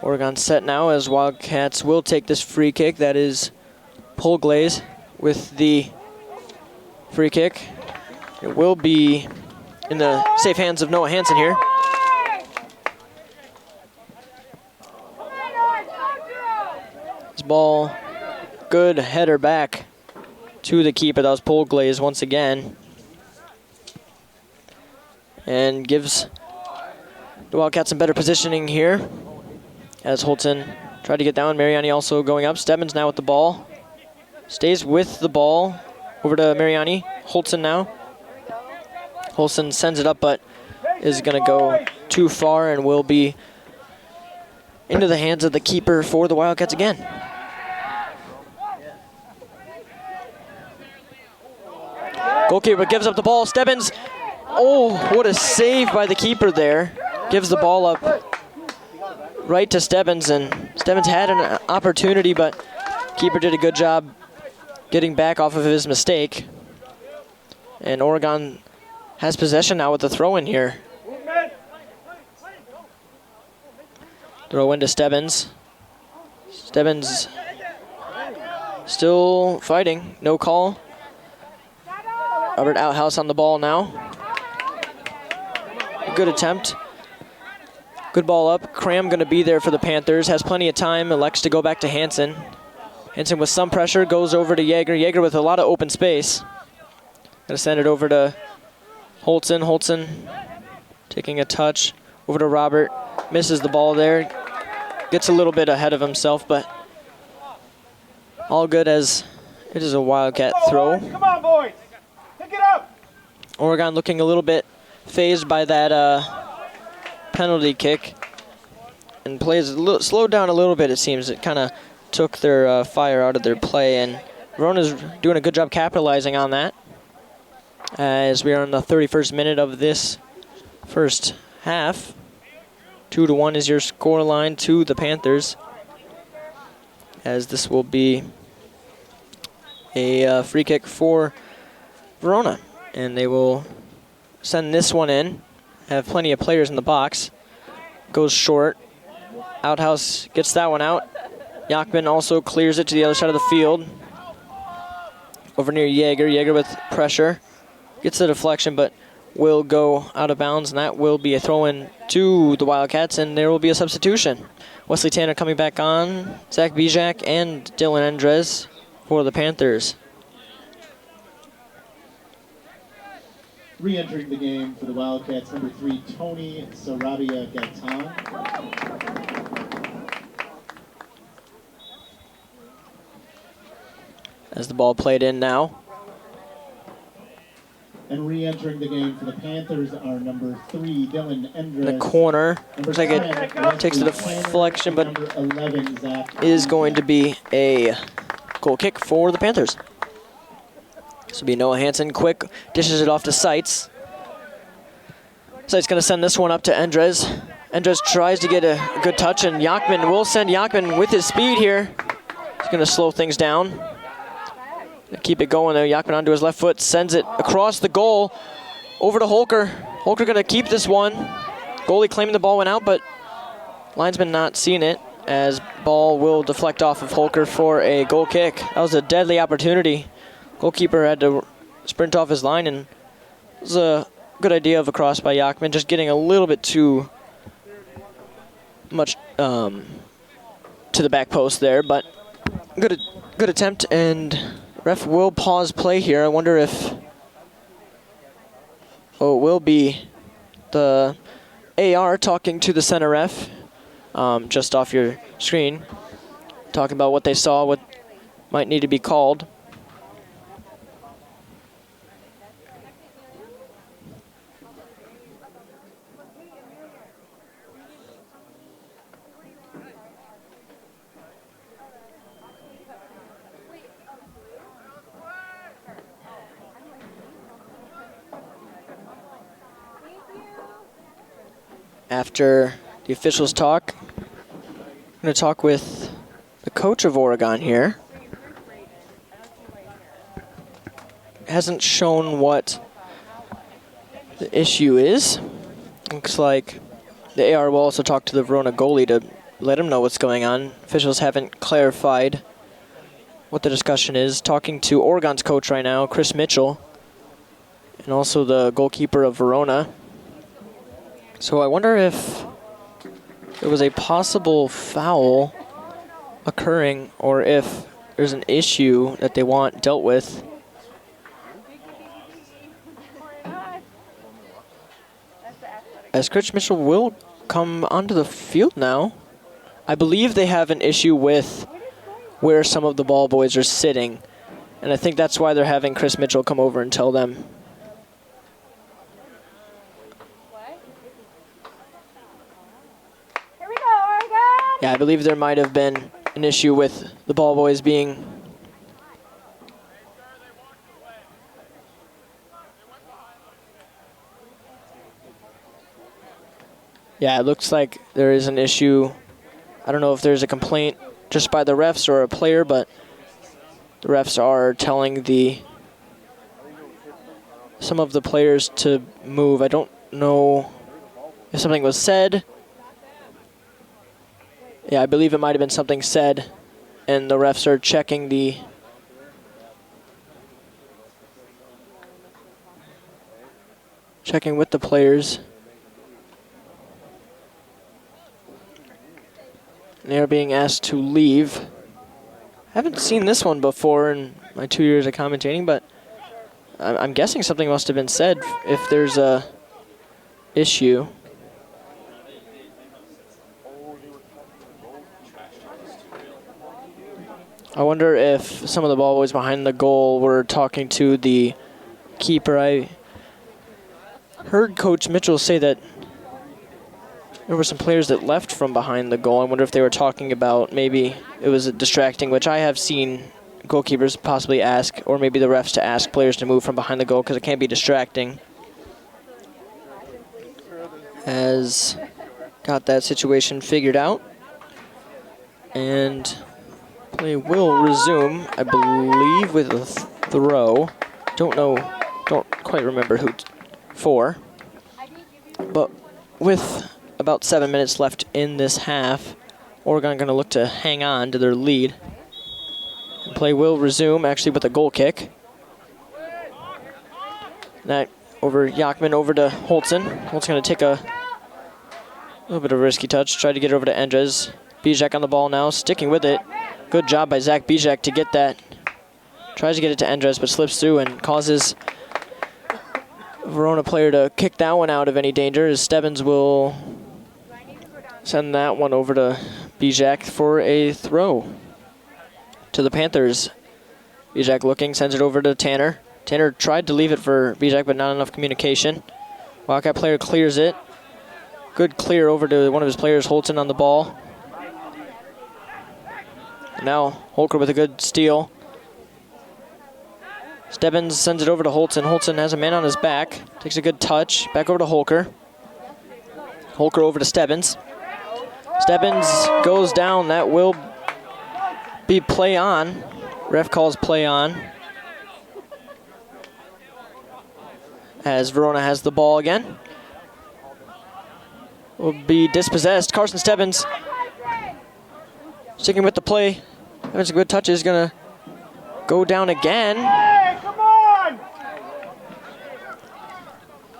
Oregon set now as Wildcats will take this free kick. That is Polglaze with the free kick. It will be in the safe hands of Noah Hansen here. This ball, good header back to the keeper. That was Polglaze once again. And gives the Wildcats some better positioning here as Holton tried to get down. Mariani also going up. Stebbins now with the ball. Stays with the ball. Over to Mariani. Holton now. Holton sends it up, but is going to go too far and will be into the hands of the keeper for the Wildcats again. Goalkeeper gives up the ball. Stebbins. Oh, what a save by the keeper there. Gives the ball up right to Stebbins, and Stebbins had an opportunity, but keeper did a good job getting back off of his mistake. And Oregon has possession now with the throw in here. Throw into Stebbins. Stebbins still fighting, no call. Robert Outhouse on the ball now. Good attempt. Good ball up. Cram going to be there for the Panthers. Has plenty of time. Elects to go back to Hansen. Hansen with some pressure goes over to Yeager. Yeager with a lot of open space. Going to send it over to Holton. Holton taking a touch over to Robert. Misses the ball there. Gets a little bit ahead of himself, but all good as it is a Wildcat throw. Come on, boys. Pick it up. Oregon looking a little bit phased by that penalty kick, and plays slowed down a little bit. It seems it kind of took their fire out of their play, and Verona's doing a good job capitalizing on that. As we are in the 31st minute of this first half, 2-1 is your score line to the Panthers, as this will be a free kick for Verona, and they will send this one in. Have plenty of players in the box. Goes short. Outhouse gets that one out. Yachman also clears it to the other side of the field. Over near Yeager. Yeager with pressure. Gets the deflection, but will go out of bounds, and that will be a throw-in to the Wildcats, and there will be a substitution. Wesley Tanner coming back on, Zach Bijak and Dylan Andres for the Panthers. Re-entering the game for the Wildcats, number 3, Tony Sarabia Gatan. As the ball played in now. And re-entering the game for the Panthers are number 3, Dylan Andres. The corner. Looks like it 10, takes the Wesley deflection, Tanner, but and number 11, Zach is going to be a goal kick for the Panthers. This will be Noah Hansen. Quick dishes it off to Seitz. Seitz going to send this one up to Andres. Andres tries to get a good touch, and Yachman will send Yachman with his speed here. He's going to slow things down. Keep it going there. Yachman onto his left foot, sends it across the goal over to Holker. Holker going to keep this one. Goalie claiming the ball went out, but linesman not seeing it, as ball will deflect off of Holker for a goal kick. That was a deadly opportunity. Goalkeeper had to sprint off his line, and it was a good idea of a cross by Yachman, just getting a little bit too much to the back post there, but good attempt, and ref will pause play here. I wonder if it will be the AR talking to the center ref, just off your screen, talking about what they saw, what might need to be called. After the officials talk, I'm going to talk with the coach of Oregon here. Hasn't shown what the issue is. Looks like the AR will also talk to the Verona goalie to let him know what's going on. Officials haven't clarified what the discussion is. Talking to Oregon's coach right now, Chris Mitchell, and also the goalkeeper of Verona. So I wonder if there was a possible foul occurring, or if there's an issue that they want dealt with. As Chris Mitchell will come onto the field now. I believe they have an issue with where some of the ball boys are sitting, and I think that's why they're having Chris Mitchell come over and tell them. Yeah, I believe there might have been an issue with the ball boys being... Yeah, it looks like there is an issue. I don't know if there's a complaint just by the refs or a player, but the refs are telling some of the players to move. I don't know if something was said. Yeah, I believe it might have been something said, and the refs are checking with the players. And they are being asked to leave. I haven't seen this one before in my 2 years of commentating, but I'm guessing something must have been said if there's a issue. I wonder if some of the ball boys behind the goal were talking to the keeper. I heard Coach Mitchell say that there were some players that left from behind the goal. I wonder if they were talking about maybe it was distracting, which I have seen goalkeepers possibly ask, or maybe the refs to ask players to move from behind the goal because it can be distracting. Has got that situation figured out. And play will resume, I believe, with a throw. Don't quite remember who for. But with about 7 minutes left in this half, Oregon going to look to hang on to their lead. And play will resume, actually with a goal kick. That over Yakman, over to Holtzen. Holtzen's going to take a little bit of a risky touch, try to get over to Andres. Bijak on the ball now, sticking with it. Good job by Zach Bijak to get that. Tries to get it to Andres, but slips through and causes Verona player to kick that one out of any danger, as Stebbins will send that one over to Bijak for a throw to the Panthers. Bijak looking, sends it over to Tanner. Tanner tried to leave it for Bijak, but not enough communication. Wildcat player clears it. Good clear over to one of his players, Holton on the ball. Now Holker with a good steal. Stebbins sends it over to Holton. Holton has a man on his back. Takes a good touch. Back over to Holker. Holker over to Stebbins. Stebbins goes down. That will be play on. Ref calls play on. As Verona has the ball again. Will be dispossessed. Carson Stebbins sticking with the play. Having some good touches. Gonna go down again. Hey, come on!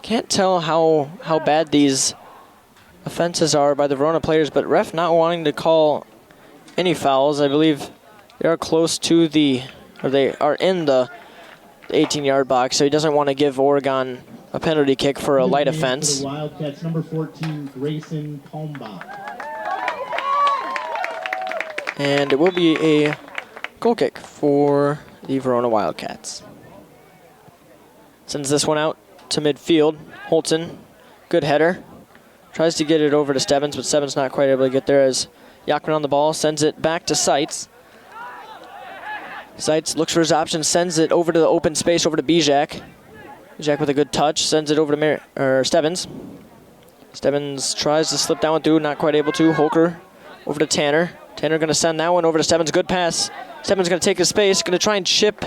Can't tell how bad these offenses are by the Verona players, but ref not wanting to call any fouls. I believe they are close to they are in the 18-yard box, so he doesn't want to give Oregon a penalty kick for a light offense. For the Wildcats, number 14, Grayson Palmbach. And it will be a goal kick for the Verona Wildcats. Sends this one out to midfield. Holton, good header. Tries to get it over to Stebbins, but Stebbins not quite able to get there as Yakman on the ball, sends it back to Seitz. Seitz looks for his options, sends it over to the open space, over to Bijak. Bijak with a good touch, sends it over to Stebbins. Stebbins tries to slip that one through, not quite able to. Holker over to Tanner. Tanner going to send that one over to Stebbins. Good pass. Stebbins going to take his space, going to try and chip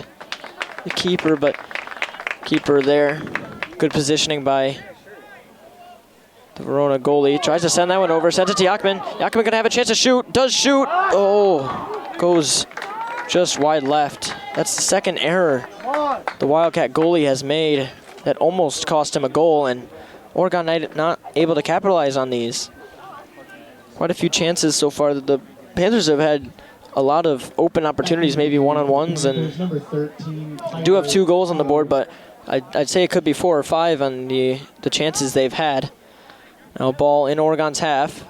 the keeper, but keeper there. Good positioning by the Verona goalie. Tries to send that one over, sends it to Yakman. Yakman going to have a chance to shoot, does shoot. Oh, goes just wide left. That's the second error the Wildcat goalie has made that almost cost him a goal, and Oregon not able to capitalize on these. Quite a few chances so far that the Panthers have had a lot of open opportunities, maybe one-on-ones, and do have 2 goals on the board, but I'd say it could be 4 or 5 on the chances they've had. Now ball in Oregon's half.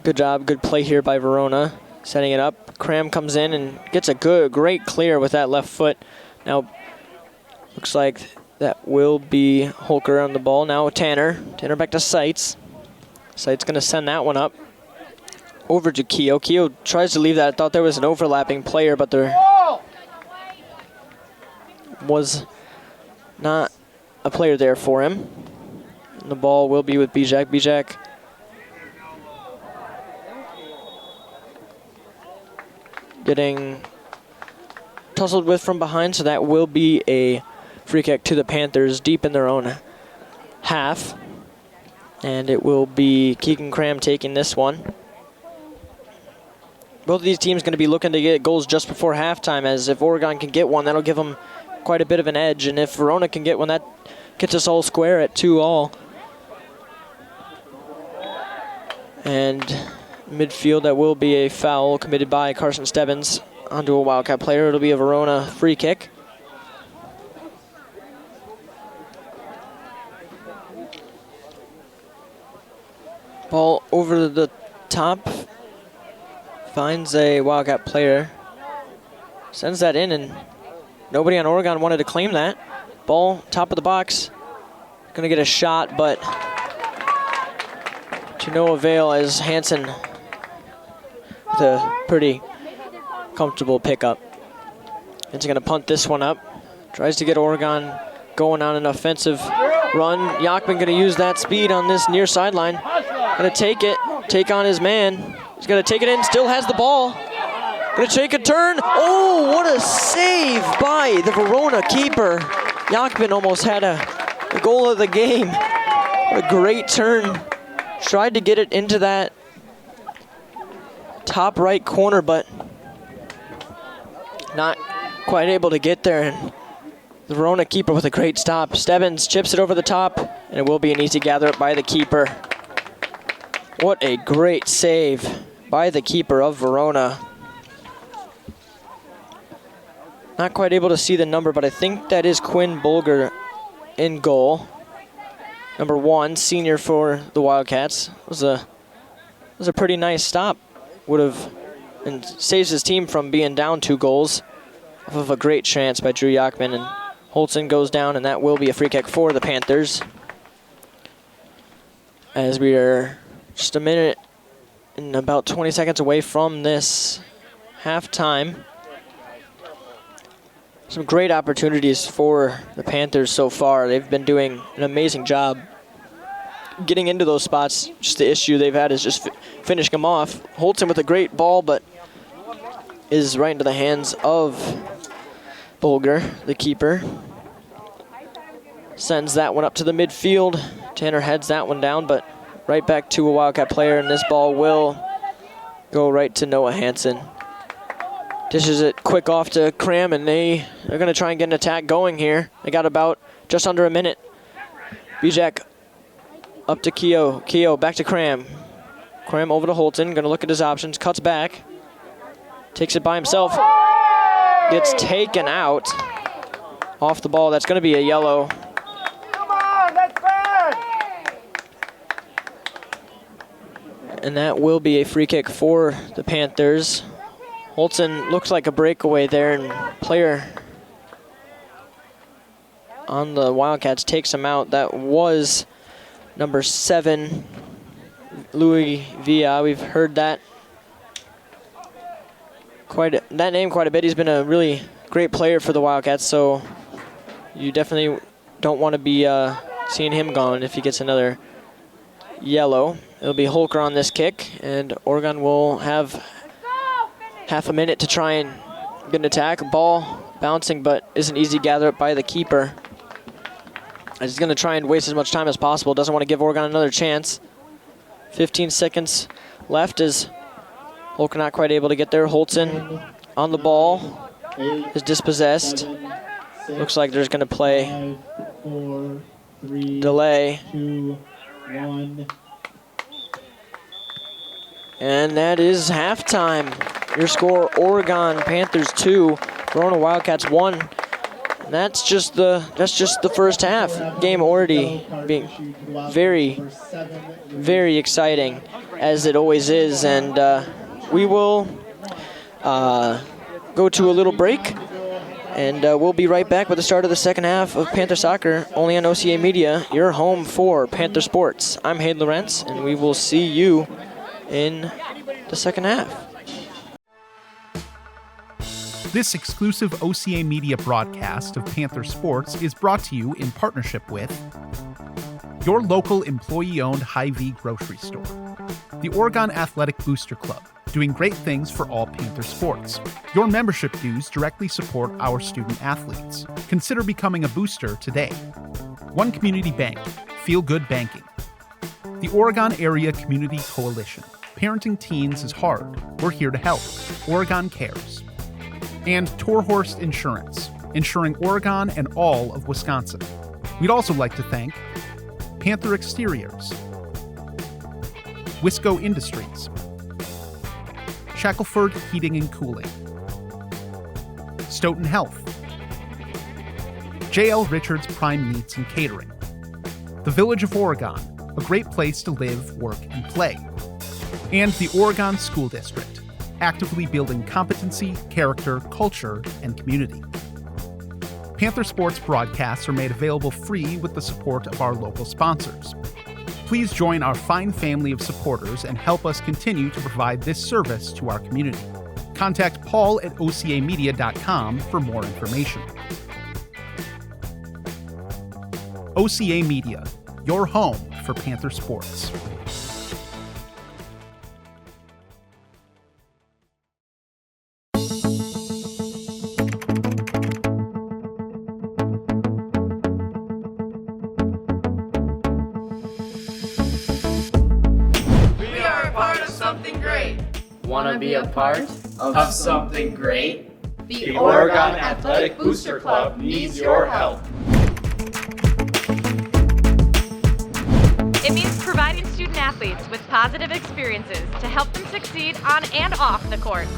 Good job, good play here by Verona, setting it up. Cram comes in and gets a great clear with that left foot. Now looks like that will be Holker on the ball. Now Tanner. Tanner back to Seitz. Seitz going to send that one up over to Keogh. Keogh tries to leave that. I thought there was an overlapping player, but there was not a player there for him. And the ball will be with Bijak. Bijak getting tussled with from behind, so that will be a free kick to the Panthers deep in their own half. And it will be Keegan Cram taking this one. Both of these teams going to be looking to get goals just before halftime, as if Oregon can get one, that'll give them quite a bit of an edge. And if Verona can get one, that gets us all square at 2-2. And midfield, that will be a foul committed by Carson Stebbins onto a Wildcat player. It'll be a Verona free kick. Ball over the top, finds a Wildcat player, sends that in, and nobody on Oregon wanted to claim that. Ball top of the box, gonna get a shot, but to no avail, as Hansen with a pretty comfortable pickup. It's gonna punt this one up, tries to get Oregon going on an offensive run. Yakman gonna use that speed on this near sideline. Gonna take it, take on his man. He's gonna take it in, still has the ball. Gonna take a turn. Oh, what a save by the Verona keeper. Yakman almost had a goal of the game. What a great turn. Tried to get it into that top right corner, but not quite able to get there, and the Verona keeper with a great stop. Stebbins chips it over the top, and it will be an easy gather up by the keeper. What a great save by the keeper of Verona. Not quite able to see the number, but I think that is Quinn Bulger in goal. Number 1, senior for the Wildcats. Was a pretty nice stop. Would have and saves his team from being down 2 goals off of a great chance by Drew Yachman, and Holtzen goes down, and that will be a free kick for the Panthers. As we are just a minute and about 20 seconds away from this halftime. Some great opportunities for the Panthers so far. They've been doing an amazing job getting into those spots. Just the issue they've had is just finishing them off. Holtzen with a great ball, but is right into the hands of Bulger, the keeper. Sends that one up to the midfield. Tanner heads that one down, but right back to a Wildcat player, and this ball will go right to Noah Hansen. Dishes it quick off to Cram, and they're going to try and get an attack going here. They got about just under a minute. Bijak up to Keogh. Keogh back to Cram. Cram over to Holtzen, going to look at his options, cuts back. Takes it by himself. Gets taken out off the ball. That's going to be a yellow. Come on, that's bad. And that will be a free kick for the Panthers. Holtzen looks like a breakaway there, and player on the Wildcats takes him out. That was number 7, Louis Villa. We've heard that name quite a bit. He's been a really great player for the Wildcats, so you definitely don't want to be seeing him gone if he gets another yellow. It'll be Holker on this kick, and Oregon will have half a minute to try and get an attack. Ball bouncing, but is an easy gather up by the keeper. He's going to try and waste as much time as possible. Doesn't want to give Oregon another chance. 15 seconds left as Holker not quite able to get there. Holtzen on the ball is dispossessed. Looks like there's going to play 5, 4, 3, delay. 2, 1. And that is halftime. Your score, Oregon Panthers 2, Verona Wildcats 1. And that's just the first half. Game already being very, very exciting, as it always is. And we will go to a little break, and we'll be right back with the start of the second half of Panther Soccer, only on OCA Media, your home for Panther Sports. I'm Hayden Lohrentz, and we will see you in the second half. This exclusive OCA Media broadcast of Panther Sports is brought to you in partnership with your local employee-owned Hy-Vee grocery store, the Oregon Athletic Booster Club, doing great things for all Panther sports. Your membership dues directly support our student athletes. Consider becoming a booster today. One Community Bank, Feel Good Banking. The Oregon Area Community Coalition. Parenting teens is hard. We're here to help. Oregon Cares. And Torhorst Insurance, insuring Oregon and all of Wisconsin. We'd also like to thank Panther Exteriors, Wisco Industries, Shackelford Heating and Cooling, Stoughton Health, J.L. Richards Prime Meats and Catering, the Village of Oregon, a great place to live, work, and play, and the Oregon School District, actively building competency, character, culture, and community. Panther Sports broadcasts are made available free with the support of our local sponsors. Please join our fine family of supporters and help us continue to provide this service to our community. Contact Paul at ocamedia.com for more information. OCA Media, your home for Panther Sports. We are a part of something great. Want to be a part of something great? The Oregon Athletic Booster Club needs your help. It means providing student athletes with positive experiences to help them succeed on and off the court.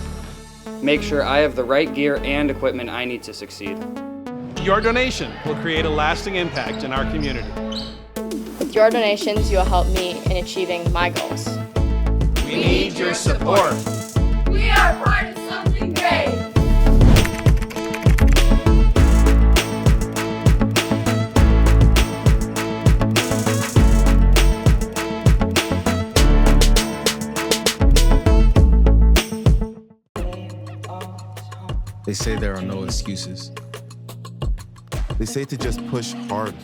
Make sure I have the right gear and equipment I need to succeed. Your donation will create a lasting impact in our community. With your donations, you will help me in achieving my goals. We need your support. We are part of something great. They say there are no excuses. They say to just push hard.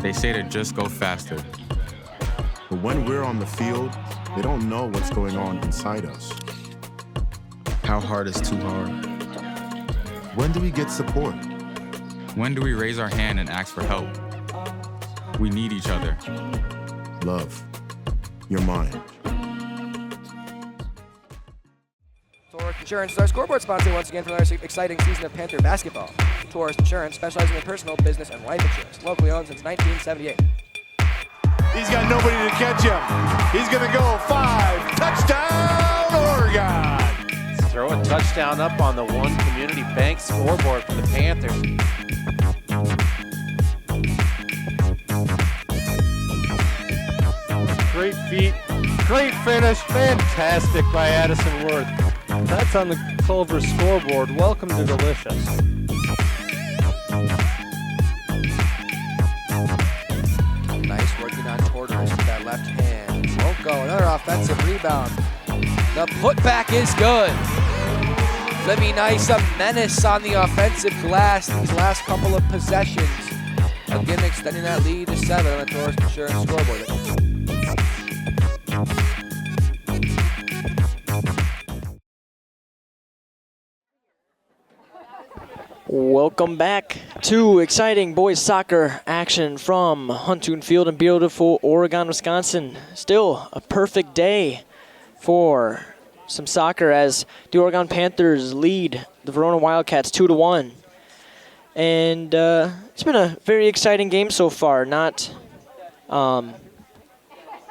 They say to just go faster. But when we're on the field, they don't know what's going on inside us. How hard is too hard? When do we get support? When do we raise our hand and ask for help? We need each other. Love. You're mine. Tourist Insurance is our scoreboard sponsor once again for another exciting season of Panther basketball. Tourist Insurance, specializing in personal, business, and life insurance. Locally owned since 1978. He's got nobody to catch him. He's going to go 5. Touchdown, Oregon. Throw a touchdown up on the One Community Bank scoreboard for the Panthers. Great feet, great finish, fantastic by Addison Worth. That's on the Culver scoreboard. Welcome to Delicious. Nice working on Torres with that left hand. Won't go. Another offensive rebound. The putback is good. Libby Nice, a menace on the offensive glass these last couple of possessions. Again, extending that lead to 7 on the Tourist Insurance scoreboard. Welcome back to exciting boys soccer action from Huntoon Field in beautiful Oregon, Wisconsin. Still a perfect day for some soccer as the Oregon Panthers lead the Verona Wildcats 2-1. And it's been a very exciting game so far. Not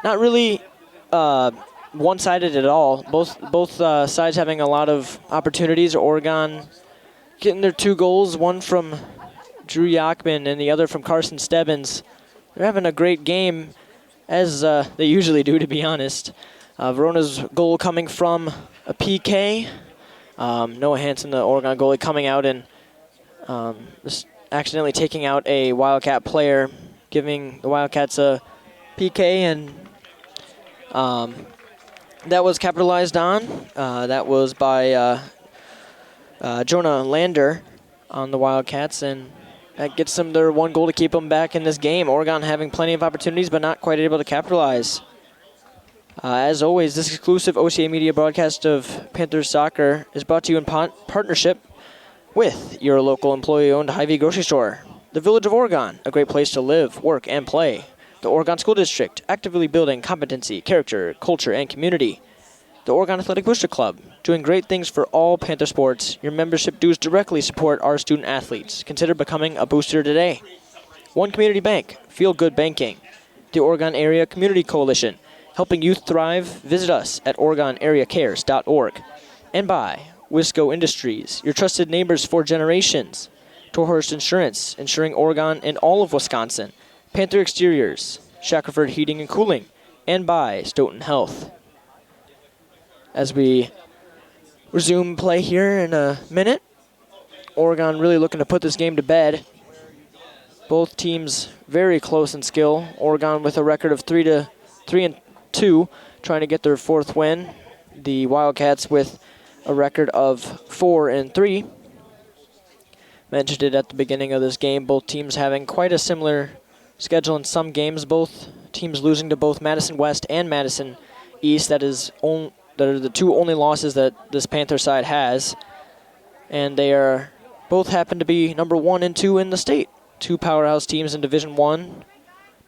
really one-sided at all. Both sides having a lot of opportunities. Oregon getting their 2 goals, one from Drew Yachman and the other from Carson Stebbins. They're having a great game, as they usually do, to be honest. Verona's goal coming from a PK. Noah Hansen, the Oregon goalie, coming out and just accidentally taking out a Wildcat player, giving the Wildcats a PK, and that was capitalized on. That was by Jonah Lander on the Wildcats, and that gets them their 1 goal to keep them back in this game. Oregon having plenty of opportunities, but not quite able to capitalize. As always, this exclusive OCA Media broadcast of Panthers Soccer is brought to you in partnership with your local employee-owned Hy-Vee grocery store. The Village of Oregon, a great place to live, work, and play. The Oregon School District, actively building competency, character, culture, and community. The Oregon Athletic Booster Club, doing great things for all Panther sports. Your membership dues directly support our student athletes. Consider becoming a booster today. One Community Bank, Feel Good Banking. The Oregon Area Community Coalition, helping youth thrive. Visit us at OregonAreaCares.org. And by Wisco Industries, your trusted neighbors for generations. Torhurst Insurance, insuring Oregon and all of Wisconsin. Panther Exteriors, Shackelford Heating and Cooling. And by Stoughton Health. As we resume play here in a minute, Oregon really looking to put this game to bed. Both teams very close in skill. Oregon with a record of 3-2, trying to get their 4th win. The Wildcats with a record of 4-3. Mentioned it at the beginning of this game. Both teams having quite a similar schedule in some games. Both teams losing to both Madison West and Madison East. That are the 2 only losses that this Panther side has. And they are both happen to be number 1 and 2 in the state. 2 powerhouse teams in Division I.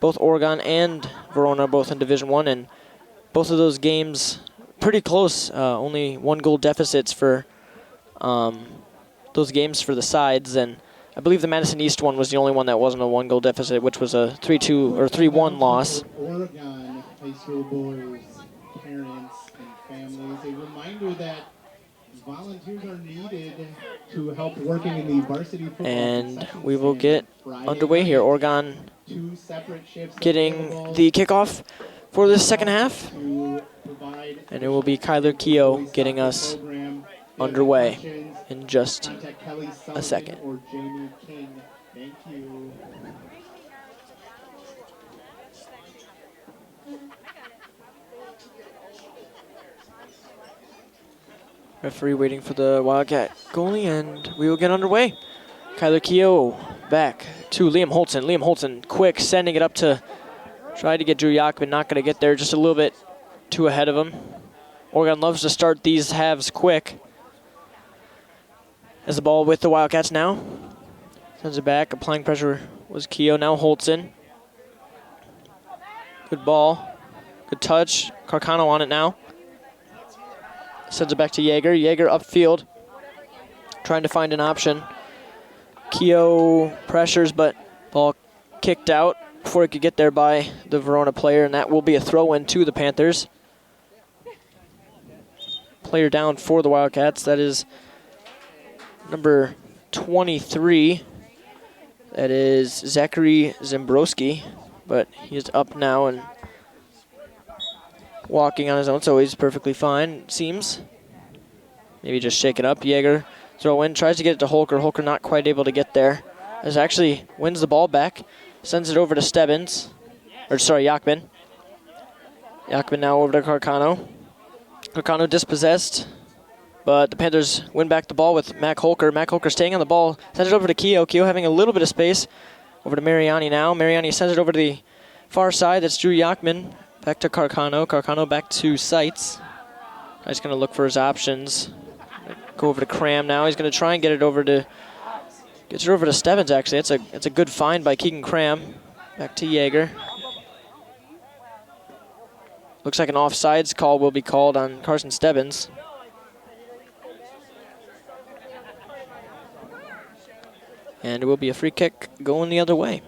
Both Oregon and Verona both in Division I. And both of those games pretty close. Only 1 goal deficits for those games for the sides, and I believe the Madison East one was the only one that wasn't a 1-goal deficit, which was a 3-2 or 3-1 loss. Oregon high school boys, parents, and families, a reminder that volunteers are needed to help working in the varsity football. And we will get underway here. Oregon getting the kickoff for the second half. And it will be Kyler Keogh getting us underway in just a second. Thank you. Referee waiting for the Wildcat goalie, and we will get underway. Kyler Keogh back to Liam Holton. Liam Holton quick, sending it up to try to get Drew Yachman. Not going to get there, just a little bit too ahead of him. Oregon loves to start these halves quick. As the ball with the Wildcats now. Sends it back, applying pressure was Keogh, now Holton. Good ball, good touch. Carcano on it now. Sends it back to Yeager. Yeager upfield, trying to find an option. Keogh pressures, but ball kicked out before he could get there by the Verona player, and that will be a throw-in to the Panthers. Player down for the Wildcats. That is number 23. That is Zachary Zembrowski, but he's up now and walking on his own, so he's perfectly fine, it seems. Maybe just shake it up. Yeager throw in, tries to get it to Holker. Holker not quite able to get there. As actually wins the ball back, sends it over to Yachman. Yachman now over to Carcano. Carcano dispossessed, but the Panthers win back the ball with Mac Holker. Mac Holker staying on the ball, sends it over to Keogh. Keogh having a little bit of space. Over to Mariani now. Mariani sends it over to the far side. That's Drew Yachman. Back to Carcano. Carcano back to Seitz. He's going to look for his options. Go over to Cram now. He's going to try and get it over to Stebbins, actually. It's a good find by Keegan Cram. Back to Yeager. Looks like an offsides call will be called on Carson Stebbins. And it will be a free kick going the other way.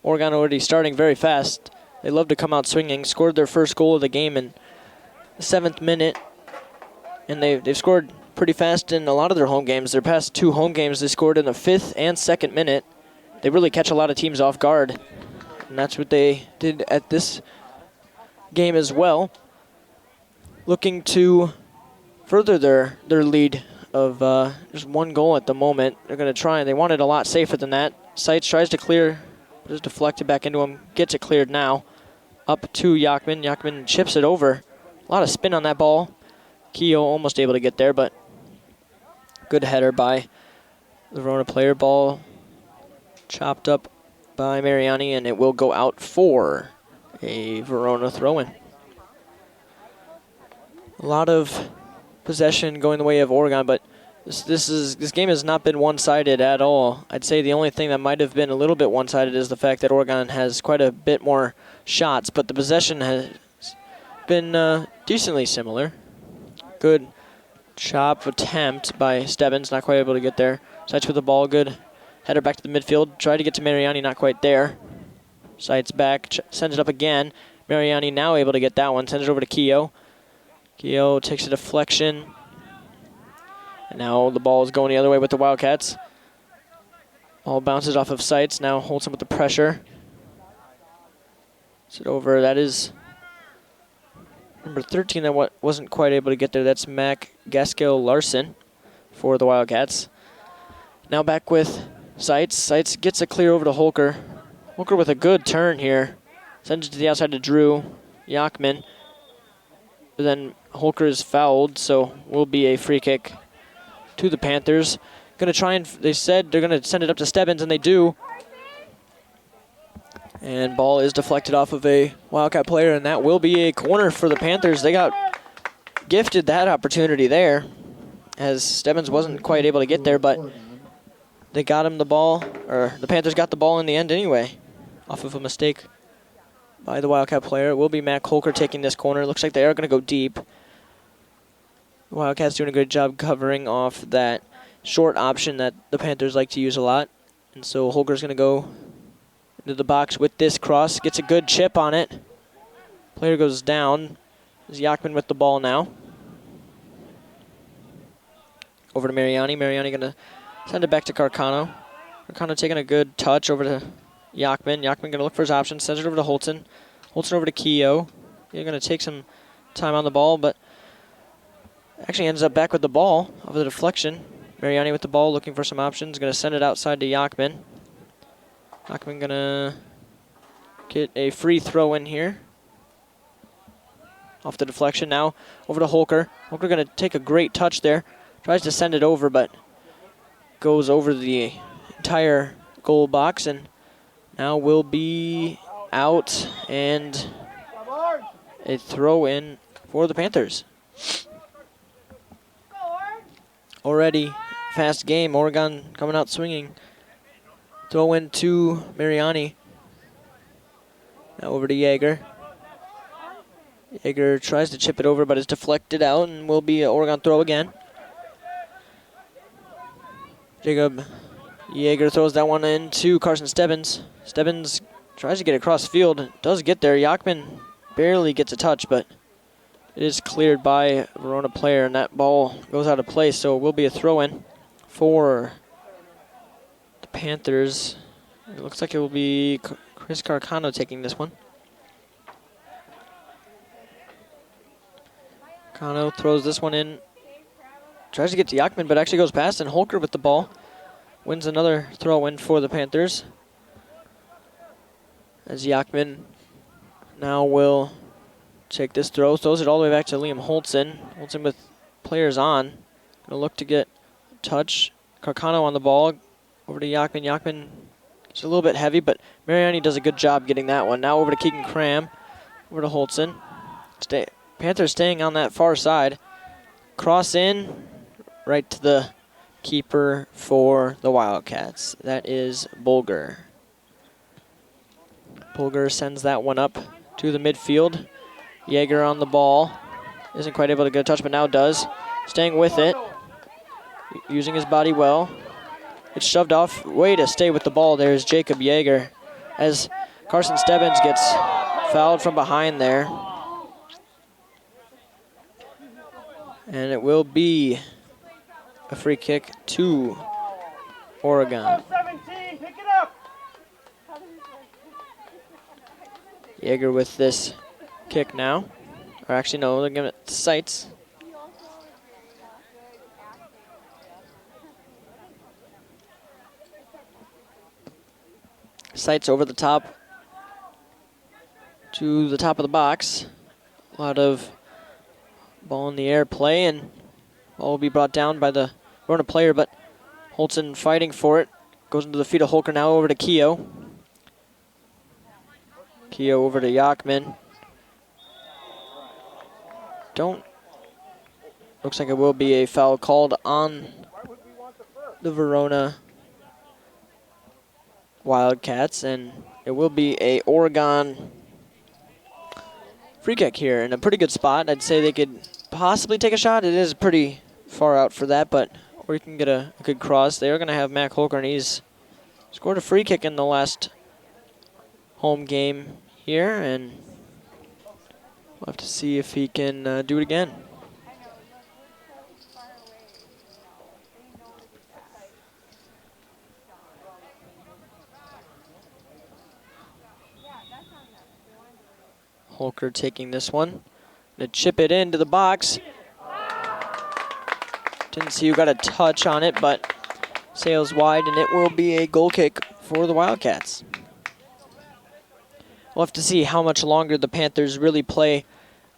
Oregon already starting very fast. They love to come out swinging. Scored their first goal of the game in the 7th minute. And they've scored pretty fast in a lot of their home games. Their past 2 home games, they scored in the 5th and 2nd minute. They really catch a lot of teams off guard. And that's what they did at this game as well. Looking to further their lead of just 1 goal at the moment. They're going to try, and they want it a lot safer than that. Seitz tries to clear, but is deflected back into him. Gets it cleared now. Up to Yachman. Yachman chips it over. A lot of spin on that ball. Keogh almost able to get there, but good header by the Verona player. Ball chopped up by Mariani, and it will go out for a Verona throw-in. A lot of possession going the way of Oregon, but this game has not been one-sided at all. I'd say the only thing that might have been a little bit one-sided is the fact that Oregon has quite a bit more shots, but the possession has been decently similar. Good chop attempt by Stebbins, not quite able to get there. Seitz with the ball, good header back to the midfield. Tried to get to Mariani, not quite there. Seitz back, sends it up again. Mariani now able to get that one, sends it over to Keogh. Keogh takes a deflection. And now the ball is going the other way with the Wildcats. Ball bounces off of Seitz, now holds him with the pressure. Sit over, that is number 13 that wasn't quite able to get there. That's Mac Gaskill Larson for the Wildcats. Now back with Seitz. Seitz gets a clear over to Holker. Holker with a good turn here. Sends it to the outside to Drew Yachman. But then Holker is fouled, so will be a free kick to the Panthers. Going to try and, they said they're going to send it up to Stebbins, and they do. And ball is deflected off of a Wildcat player, and that will be a corner for the Panthers. They got gifted that opportunity there, as Stebbins wasn't quite able to get there, but they got him the ball, or the Panthers got the ball in the end anyway, off of a mistake by the Wildcat player. It will be Matt Holker taking this corner. Looks like they are going to go deep. Wildcats doing a good job covering off that short option that the Panthers like to use a lot. And so Holger's going to go into the box with this cross. Gets a good chip on it. Player goes down. There's Yachman with the ball now. Over to Mariani. Mariani going to send it back to Carcano. Carcano taking a good touch over to Yachman. Yachman going to look for his options. Sends it over to Holton. Holton over to Keogh. They're going to take some time on the ball, but actually ends up back with the ball over the deflection. Mariani with the ball, looking for some options. Going to send it outside to Yachman. Yachman going to get a free throw in here. Off the deflection now, over to Holker. Holker going to take a great touch there. Tries to send it over, but goes over the entire goal box, and now will be out and a throw in for the Panthers. Already fast game. Oregon coming out swinging. Throw in to Mariani. Now over to Yeager. Yeager tries to chip it over, but is deflected out and will be an Oregon throw again. Jacob Yeager throws that one into Carson Stebbins. Stebbins tries to get across field. Does get there. Yachman barely gets a touch, but it is cleared by a Verona player, and that ball goes out of play, so it will be a throw-in for the Panthers. It looks like it will be Chris Carcano taking this one. Carcano throws this one in. Tries to get to Yachman, but actually goes past, and Holker with the ball wins another throw-in for the Panthers. As Yachman now will take this throw, throws it all the way back to Liam Holtzen. Holtzen with players on. Gonna look to get a touch. Carcano on the ball. Over to Yachman. Yachman is a little bit heavy, but Mariani does a good job getting that one. Now over to Keegan Cram. Over to Holtzen. Panthers staying on that far side. Cross in. Right to the keeper for the Wildcats. That is Bulger. Bulger sends that one up to the midfield. Yeager on the ball. Isn't quite able to get a touch, but now does. Staying with it. Using his body well. It's shoved off. Way to stay with the ball there is Jacob Yeager. As Carson Stebbins gets fouled from behind there. And it will be a free kick to Oregon. Yeager with this kick now. Or actually, no, they're giving it to Seitz. Seitz over the top to the top of the box. A lot of ball in the air play, and ball will be brought down by the Verona player, but Holtzen fighting for it. Goes into the feet of Holker now over to Keogh. Keogh over to Yachman. Looks like it will be a foul called on the Verona Wildcats, and it will be a Oregon free kick here in a pretty good spot. I'd say they could possibly take a shot. It is pretty far out for that, but or you can get a good cross. They are going to have Mac Holker, and he's scored a free kick in the last home game here, and we'll have to see if he can do it again. Holker taking this one. Gonna chip it into the box. Didn't see who got a touch on it, but sails wide, and it will be a goal kick for the Wildcats. We'll have to see how much longer the Panthers really play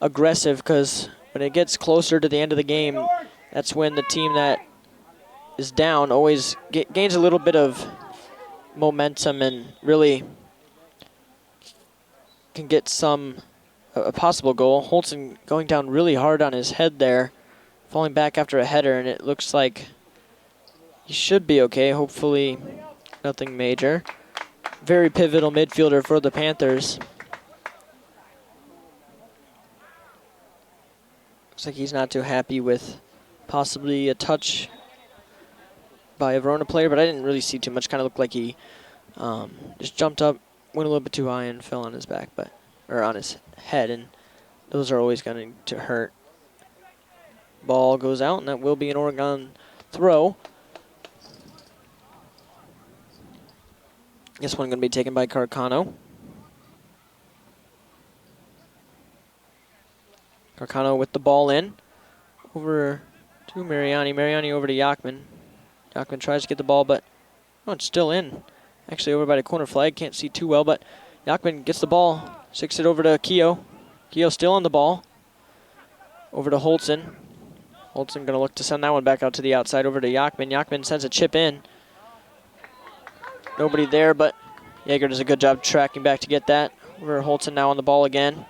aggressive, because when it gets closer to the end of the game, that's when the team that is down always gains a little bit of momentum and really can get a possible goal. Holtzen going down really hard on his head there, falling back after a header, and it looks like he should be okay. Hopefully nothing major. Very pivotal midfielder for the Panthers. Looks like he's not too happy with possibly a touch by a Verona player, but I didn't really see too much. Kind of looked like he just jumped up, went a little bit too high, and fell on his back, or on his head, and those are always going to hurt. Ball goes out, and that will be an Oregon throw. This one going to be taken by Carcano. Carcano with the ball in. Over to Mariani. Mariani over to Yachman. Yachman tries to get the ball, but it's still in. Actually over by the corner flag. Can't see too well, but Yachman gets the ball. Sticks it over to Keogh. Keogh still on the ball. Over to Holtzen. Holtzen going to look to send that one back out to the outside over to Yachman. Yachman sends a chip in. Nobody there, but Yeager does a good job tracking back to get that. Over Holtzen now on the ball again.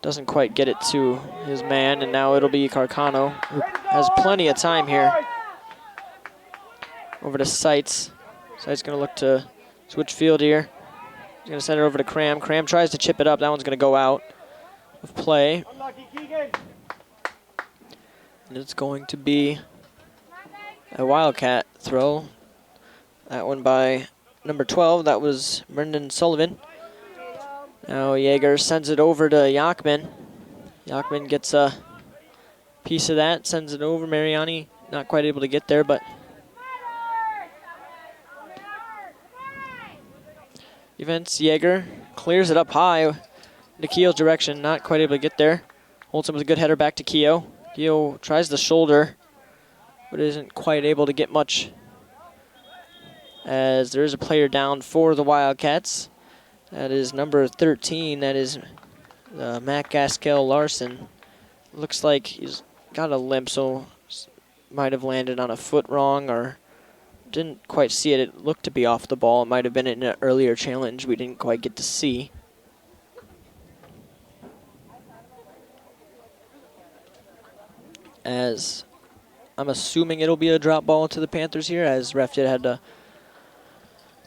Doesn't quite get it to his man, and now it'll be Carcano, who has plenty of time here. Over to Seitz. Seitz going to look to switch field here. He's going to send it over to Cram. Cram tries to chip it up. That one's going to go out of play. And it's going to be a Wildcat throw. That one by number 12. That was Brendan Sullivan. Now Yeager sends it over to Yachman. Yachman gets a piece of that, sends it over. Mariani not quite able to get there, but defense. Yeager clears it up high to Keogh's direction, not quite able to get there. Holtzen with a good header back to Keogh. Keogh tries the shoulder, but isn't quite able to get much, as there is a player down for the Wildcats. That is number 13. That is Matt Gaskell Larson. Looks like he's got a limp, so might have landed on a foot wrong, or didn't quite see it. It looked to be off the ball. It might have been in an earlier challenge we didn't quite get to see. As I'm assuming it'll be a drop ball to the Panthers here, as ref did had to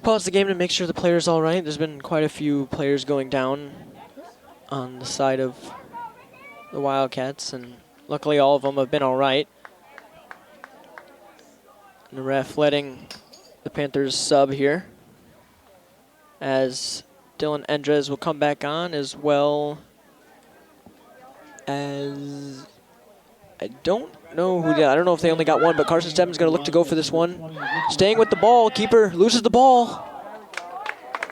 pause the game to make sure the player's all right. There's been quite a few players going down on the side of the Wildcats, and luckily all of them have been all right. And the ref letting the Panthers sub here, as Dylan Endres will come back on, as well as I don't know who did. I don't know if they only got one, but Carson Stebbins going to look to go for this one. Staying with the ball. Keeper loses the ball.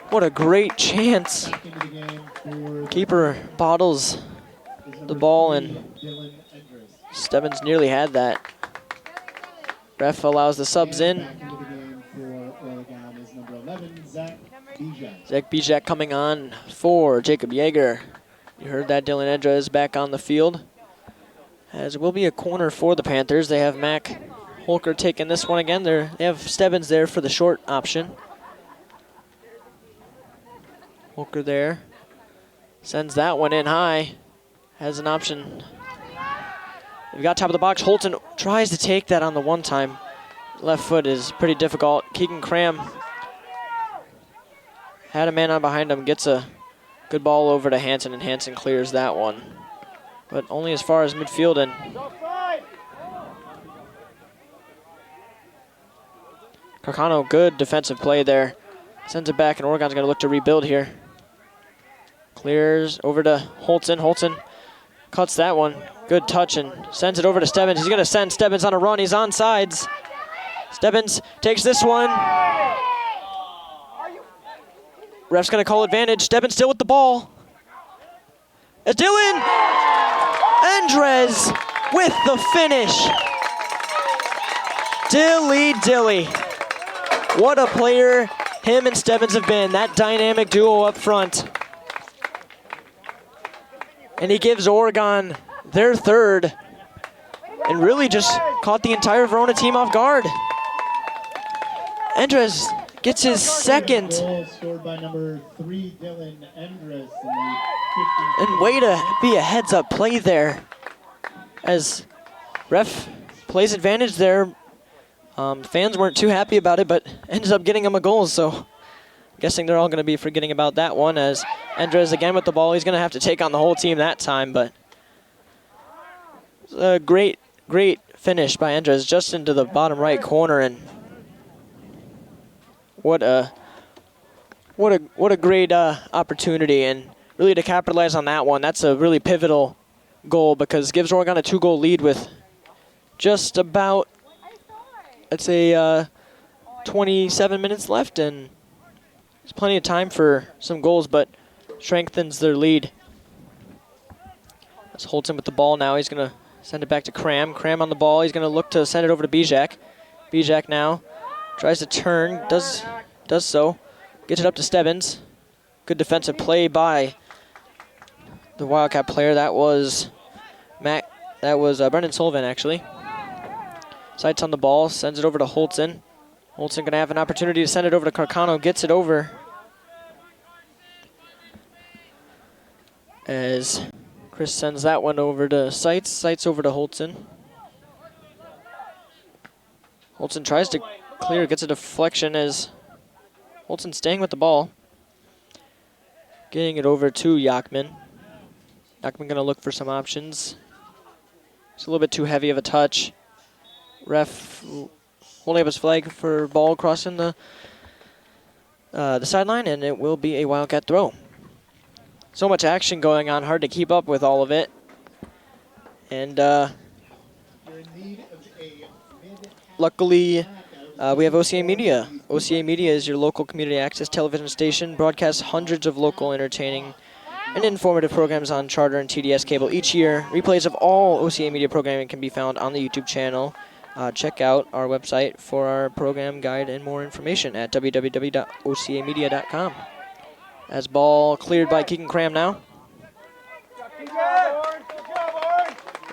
What a great chance. Keeper bottles the ball, and Stebbins nearly had that. Ref allows the subs in. Zach Bijak coming on for Jacob Yeager. You heard that. Dylan Edra is back on the field, as it will be a corner for the Panthers. They have Mac Holker taking this one again. They have Stebbins there for the short option. Holker there. Sends that one in high. Has an option. We've got top of the box. Holton tries to take that on the one time. Left foot is pretty difficult. Keegan Cram had a man on behind him. Gets a good ball over to Hansen, and Hansen clears that one, but only as far as midfield. And Carcano, good defensive play there. Sends it back, and Oregon's going to look to rebuild here. Clears over to Holtzen. Holtzen cuts that one. Good touch, and sends it over to Stebbins. He's going to send Stebbins on a run. He's on sides. Stebbins takes this one. Ref's going to call advantage. Stebbins still with the ball. It's Dylan Endres with the finish. Dilly. What a player him and Stebbins have been. That dynamic duo up front. And he gives Oregon their third, and really just caught the entire Verona team off guard. Endres gets his second. Scored by number 3, Dylan Endres. And way to be a heads-up play there, as ref plays advantage there. Fans weren't too happy about it, but ends up getting him a goal, so guessing they're all going to be forgetting about that one, as Endres again with the ball. He's going to have to take on the whole team that time, but A great finish by Andres just into the bottom right corner, and what a great opportunity, and really to capitalize on that one. That's a really pivotal goal because gives Oregon a 2-goal lead with just about, let's say, 27 minutes left, and there's plenty of time for some goals, but strengthens their lead. That's Holtzen with the ball now. He's going to send it back to Cram. Cram on the ball. He's going to look to send it over to Bijak. Bijak now tries to turn, does so. Gets it up to Stebbins. Good defensive play by the Wildcat player. That was Brendan Sullivan, actually. Sights on the ball, sends it over to Holtzen. Holtzen going to have an opportunity to send it over to Carcano. Gets it over as Chris sends that one over to Sights. Sights over to Holtzen. Holtzen tries to clear, gets a deflection as Holtzen staying with the ball. Getting it over to Yachman. Yachman going to look for some options. It's a little bit too heavy of a touch. Ref holding up his flag for ball crossing the sideline, and it will be a Wildcat throw. So much action going on, hard to keep up with all of it. And luckily, we have OCA Media. OCA Media is your local community access television station, broadcasts hundreds of local entertaining and informative programs on Charter and TDS cable each year. Replays of all OCA Media programming can be found on the YouTube channel. Check out our website for our program guide and more information at www.ocamedia.com. As ball cleared by Keegan Cram now.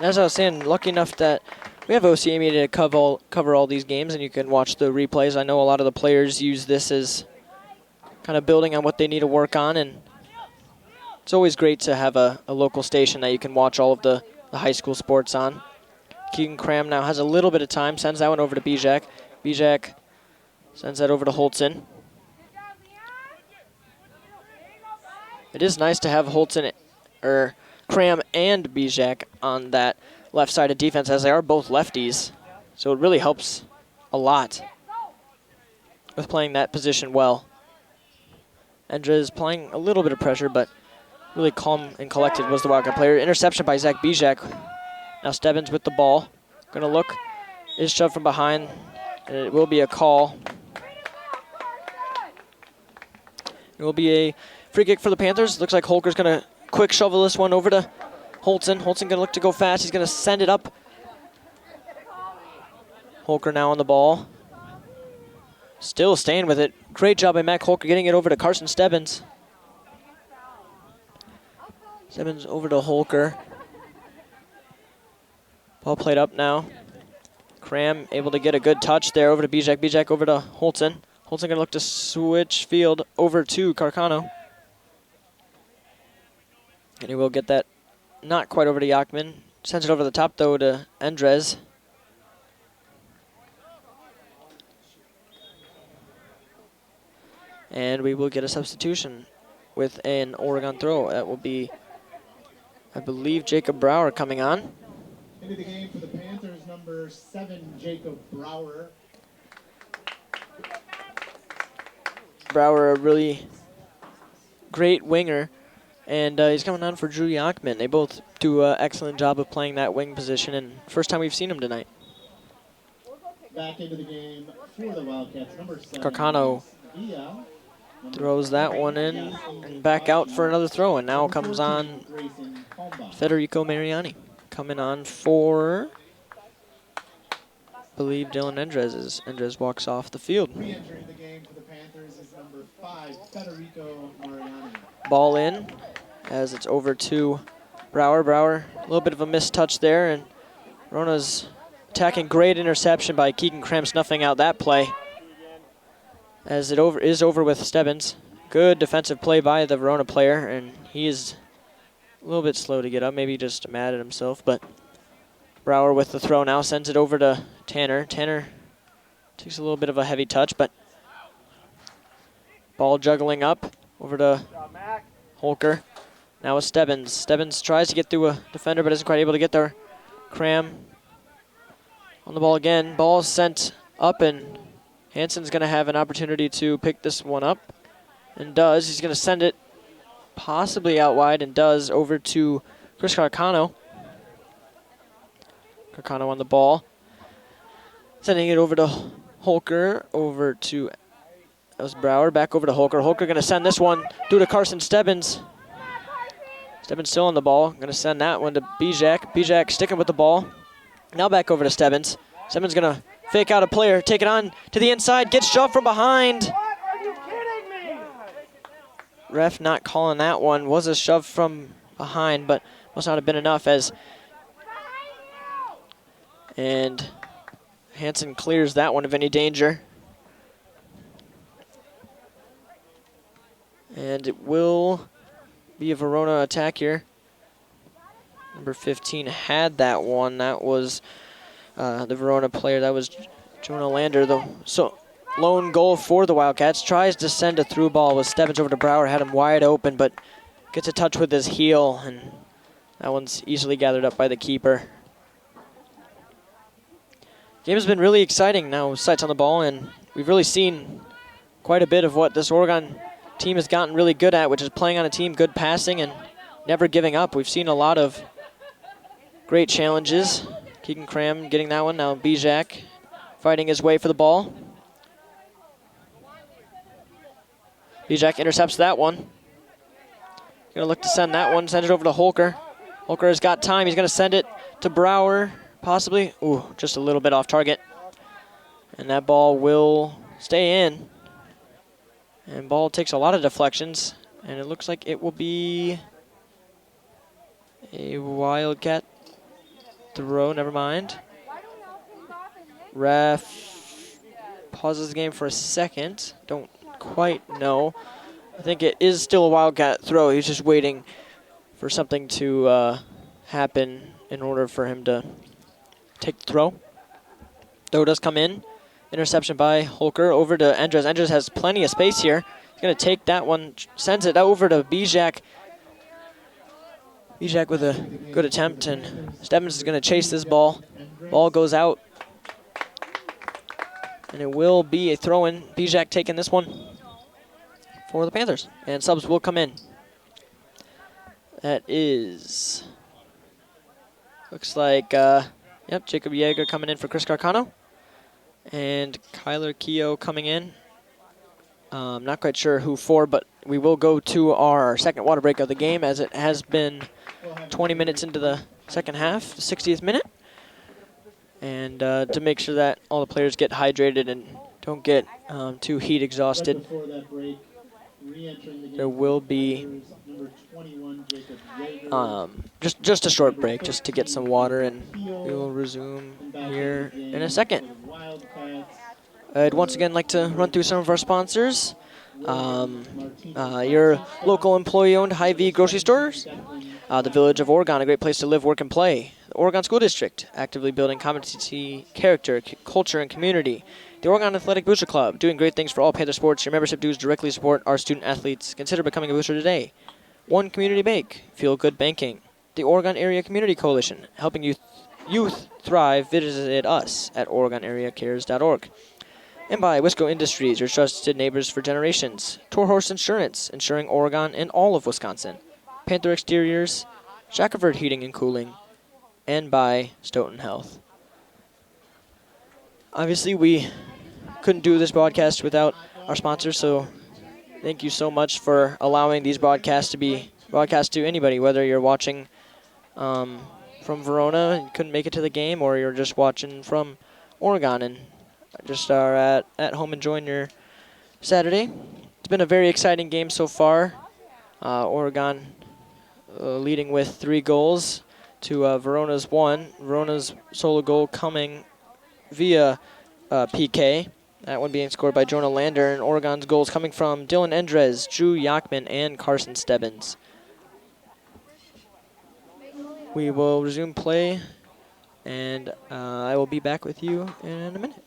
As I was saying, lucky enough that we have OCA Media to cover all these games, and you can watch the replays. I know a lot of the players use this as kind of building on what they need to work on, and it's always great to have a local station that you can watch all of the high school sports on. Keegan Cram now has a little bit of time, sends that one over to Bijak. Bijak sends that over to Holtzen. It is nice to have Holtzen, or Cram and Bijak on that left side of defense, as they are both lefties. So it really helps a lot with playing that position well. Andres playing a little bit of pressure, but really calm and collected was the Wildcat player. Interception by Zach Bijak. Now Stebbins with the ball. Going to look. Is shoved from behind, and it will be a call. It will be a free kick for the Panthers. Looks like Holker's going to quick shovel this one over to Holtzen. Holtzen going to look to go fast. He's going to send it up. Holker now on the ball. Still staying with it. Great job by Mac Holker getting it over to Carson Stebbins. Stebbins over to Holker. Ball played up now. Cram able to get a good touch there over to Bijak. Bijak over to Holtzen. Holtzen going to look to switch field over to Carcano. And he will get that not quite over to Yachman. Sends it over the top, though, to Andres. And we will get a substitution with an Oregon throw. That will be, I believe, Jacob Brower coming on. Into the game for the Panthers, number 7, Jacob Brower. Brower, a really great winger, and he's coming on for Drew Yachman. They both do an excellent job of playing that wing position, and first time we've seen him tonight. Back into the game for the Wildcats, number 7. Carcano throws that one in and back out for another throw, and now comes on Federico Mariani. Coming on for, I believe, Dylan Andres. Andres walks off the field. Re-entering the game for the Panthers is number 5, Federico Mariani. Ball in as it's over to Brower. Brower, a little bit of a missed touch there, and Verona's attacking. Great interception by Keegan Cram, snuffing out that play. As it is over with Stebbins. Good defensive play by the Verona player, and he is a little bit slow to get up, maybe just mad at himself, but Brower with the throw now sends it over to Tanner. Tanner takes a little bit of a heavy touch, but ball juggling up over to Holker. Now with Stebbins. Stebbins tries to get through a defender, but isn't quite able to get there. Cram on the ball again. Ball sent up, and Hansen's going to have an opportunity to pick this one up, and does. He's going to send it possibly out wide, and does, over to Chris Carcano. Carcano on the ball. Sending it over to Holker, over to, that was Brower, back over to Holker. Holker going to send this one through to Carson Stebbins. Stebbins still on the ball. Going to send that one to Bijak. Bijak sticking with the ball. Now back over to Stebbins. Stebbins going to fake out a player, take it on to the inside, gets shoved from behind. Ref not calling that one. Was a shove from behind, but must not have been enough and Hansen clears that one of any danger. And it will be a Verona attack here. Number 15 had that one. That was the Verona player. That was Jonah Lander. The lone goal for the Wildcats. Tries to send a through ball with Stebbins over to Brower. Had him wide open, but gets a touch with his heel, and that one's easily gathered up by the keeper. Game has been really exciting now, sights on the ball, and we've really seen quite a bit of what this Oregon team has gotten really good at, which is playing on a team, good passing, and never giving up. We've seen a lot of great challenges. Keegan Cram getting that one. Now Bijak fighting his way for the ball. Bijak intercepts that one. Going to look to send that one, send it over to Holker. Holker has got time. He's going to send it to Brower. Possibly. Ooh, just a little bit off target. And that ball will stay in. And ball takes a lot of deflections. And it looks like it will be a Wildcat throw. Never mind. Ref pauses the game for a second. Don't quite know. I think it is still a Wildcat throw. He's just waiting for something to happen in order for him to take the throw. Throw does come in. Interception by Holker over to Endres. Endres has plenty of space here. He's going to take that one, sends it over to Bijak. Bijak with a good attempt, and Stebbins is going to chase this ball. Ball goes out, and it will be a throw-in. Bijak taking this one for the Panthers, and subs will come in. That is, looks like, yep, Jacob Yeager coming in for Chris Carcano. And Kyler Keogh coming in. Not quite sure who for, but we will go to our second water break of the game, as it has been 20 minutes into the second half, the 60th minute. And to make sure that all the players get hydrated and don't get too heat exhausted, there will be just a short break, just to get some water, and we will resume here in a second. I'd once again like to run through some of our sponsors. Your local employee-owned Hy-Vee grocery stores. The Village of Oregon, a great place to live, work, and play. The Oregon School District, actively building competency, character, culture, and community. The Oregon Athletic Booster Club, doing great things for all Panther sports. Your membership dues directly support our student athletes. Consider becoming a booster today. One Community Bank, Feel Good Banking. The Oregon Area Community Coalition, helping youth thrive. Visit us at OregonAreaCares.org. And by Wisco Industries, your trusted neighbors for generations. Tour Horse Insurance, insuring Oregon and all of Wisconsin. Panther Exteriors, Shackelford Heating and Cooling, and by Stoughton Health. Obviously, we couldn't do this broadcast without our sponsors, so thank you so much for allowing these broadcasts to be broadcast to anybody, whether you're watching from Verona and couldn't make it to the game, or you're just watching from Oregon and just are at home enjoying your Saturday. It's been a very exciting game so far. Oregon leading with 3 goals to Verona's 1. Verona's solo goal coming via PK. That one being scored by Jonah Lander, and Oregon's goals coming from Dylan Endres, Drew Yachman, and Carson Stebbins. We will resume play, and I will be back with you in a minute.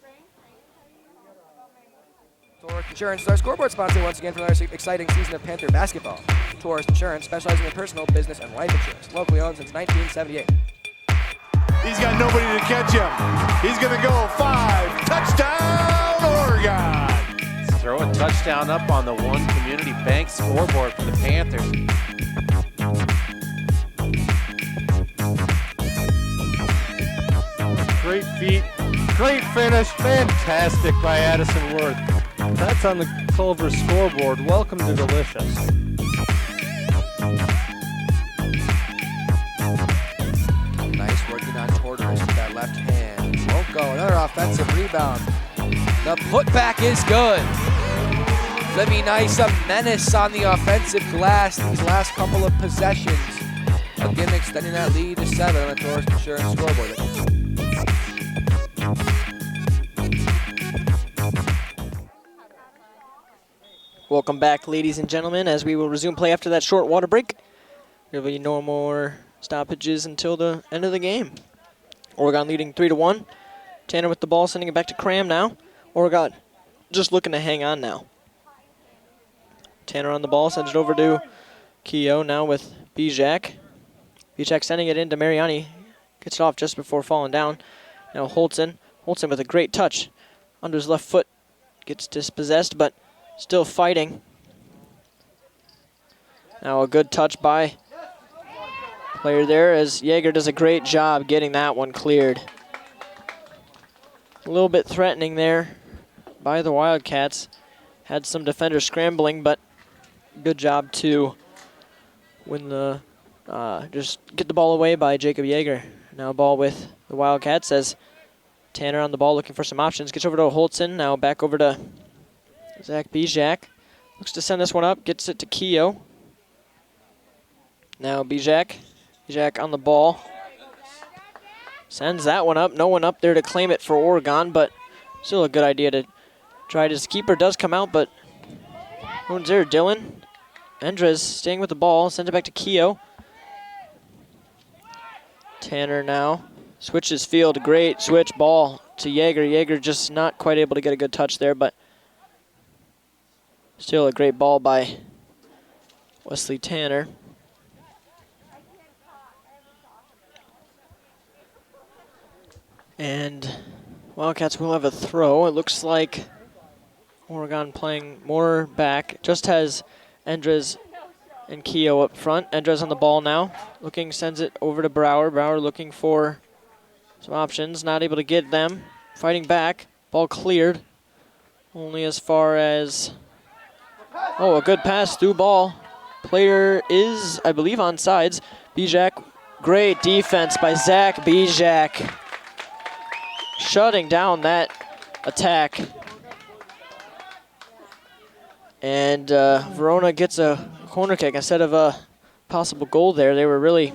Tourist Insurance is our scoreboard sponsor once again for another exciting season of Panther basketball. Tourist Insurance, specializing in personal, business, and life insurance. Locally owned since 1978. He's got nobody to catch him. He's going to go 5. Touchdown, Oregon. Throw a touchdown up on the One Community Bank scoreboard for the Panthers. Great feet, great finish, fantastic by Addison Worth. That's on the Culver scoreboard. Welcome to Delicious. Nice working on Torres with that left hand. Won't go. Another offensive rebound. The putback is good. Gonna be nice, a menace on the offensive glass these last couple of possessions. Again, extending that lead to 7 on the Torres Insurance scoreboard. Welcome back, ladies and gentlemen, as we will resume play after that short water break. There will be no more stoppages until the end of the game. Oregon leading 3-1. Tanner with the ball, sending it back to Cram now. Oregon just looking to hang on now. Tanner on the ball, sends it over to Keogh now with Bijak. Bijak sending it into Mariani. Gets it off just before falling down. Now Holtzen. Holtzen with a great touch. Under his left foot. Gets dispossessed, but still fighting. Now a good touch by player there as Yeager does a great job getting that one cleared. A little bit threatening there by the Wildcats. Had some defenders scrambling, but good job to win the, just get the ball away by Jacob Yeager. Now ball with the Wildcats as Tanner on the ball looking for some options. Gets over to Holtzen, now back over to Zach Bijak. Looks to send this one up, gets it to Keogh. Now Bijak. Bijak on the ball. Sends that one up. No one up there to claim it for Oregon, but still a good idea to try. His keeper does come out, but who's there? Dylan. Endres staying with the ball. Sends it back to Keogh. Tanner now switches field. Great switch ball to Yeager. Yeager just not quite able to get a good touch there, but still a great ball by Wesley Tanner. And Wildcats will have a throw. It looks like Oregon playing more back. Just has Endres and Keogh up front. Endres on the ball now. Looking, sends it over to Brower. Brower looking for some options. Not able to get them. Fighting back. Ball cleared. Only as far as... Oh, a good pass through ball. Player is, I believe, on sides. Bijak. Great defense by Zach Bijak. Shutting down that attack. And Verona gets a corner kick instead of a possible goal there. They were really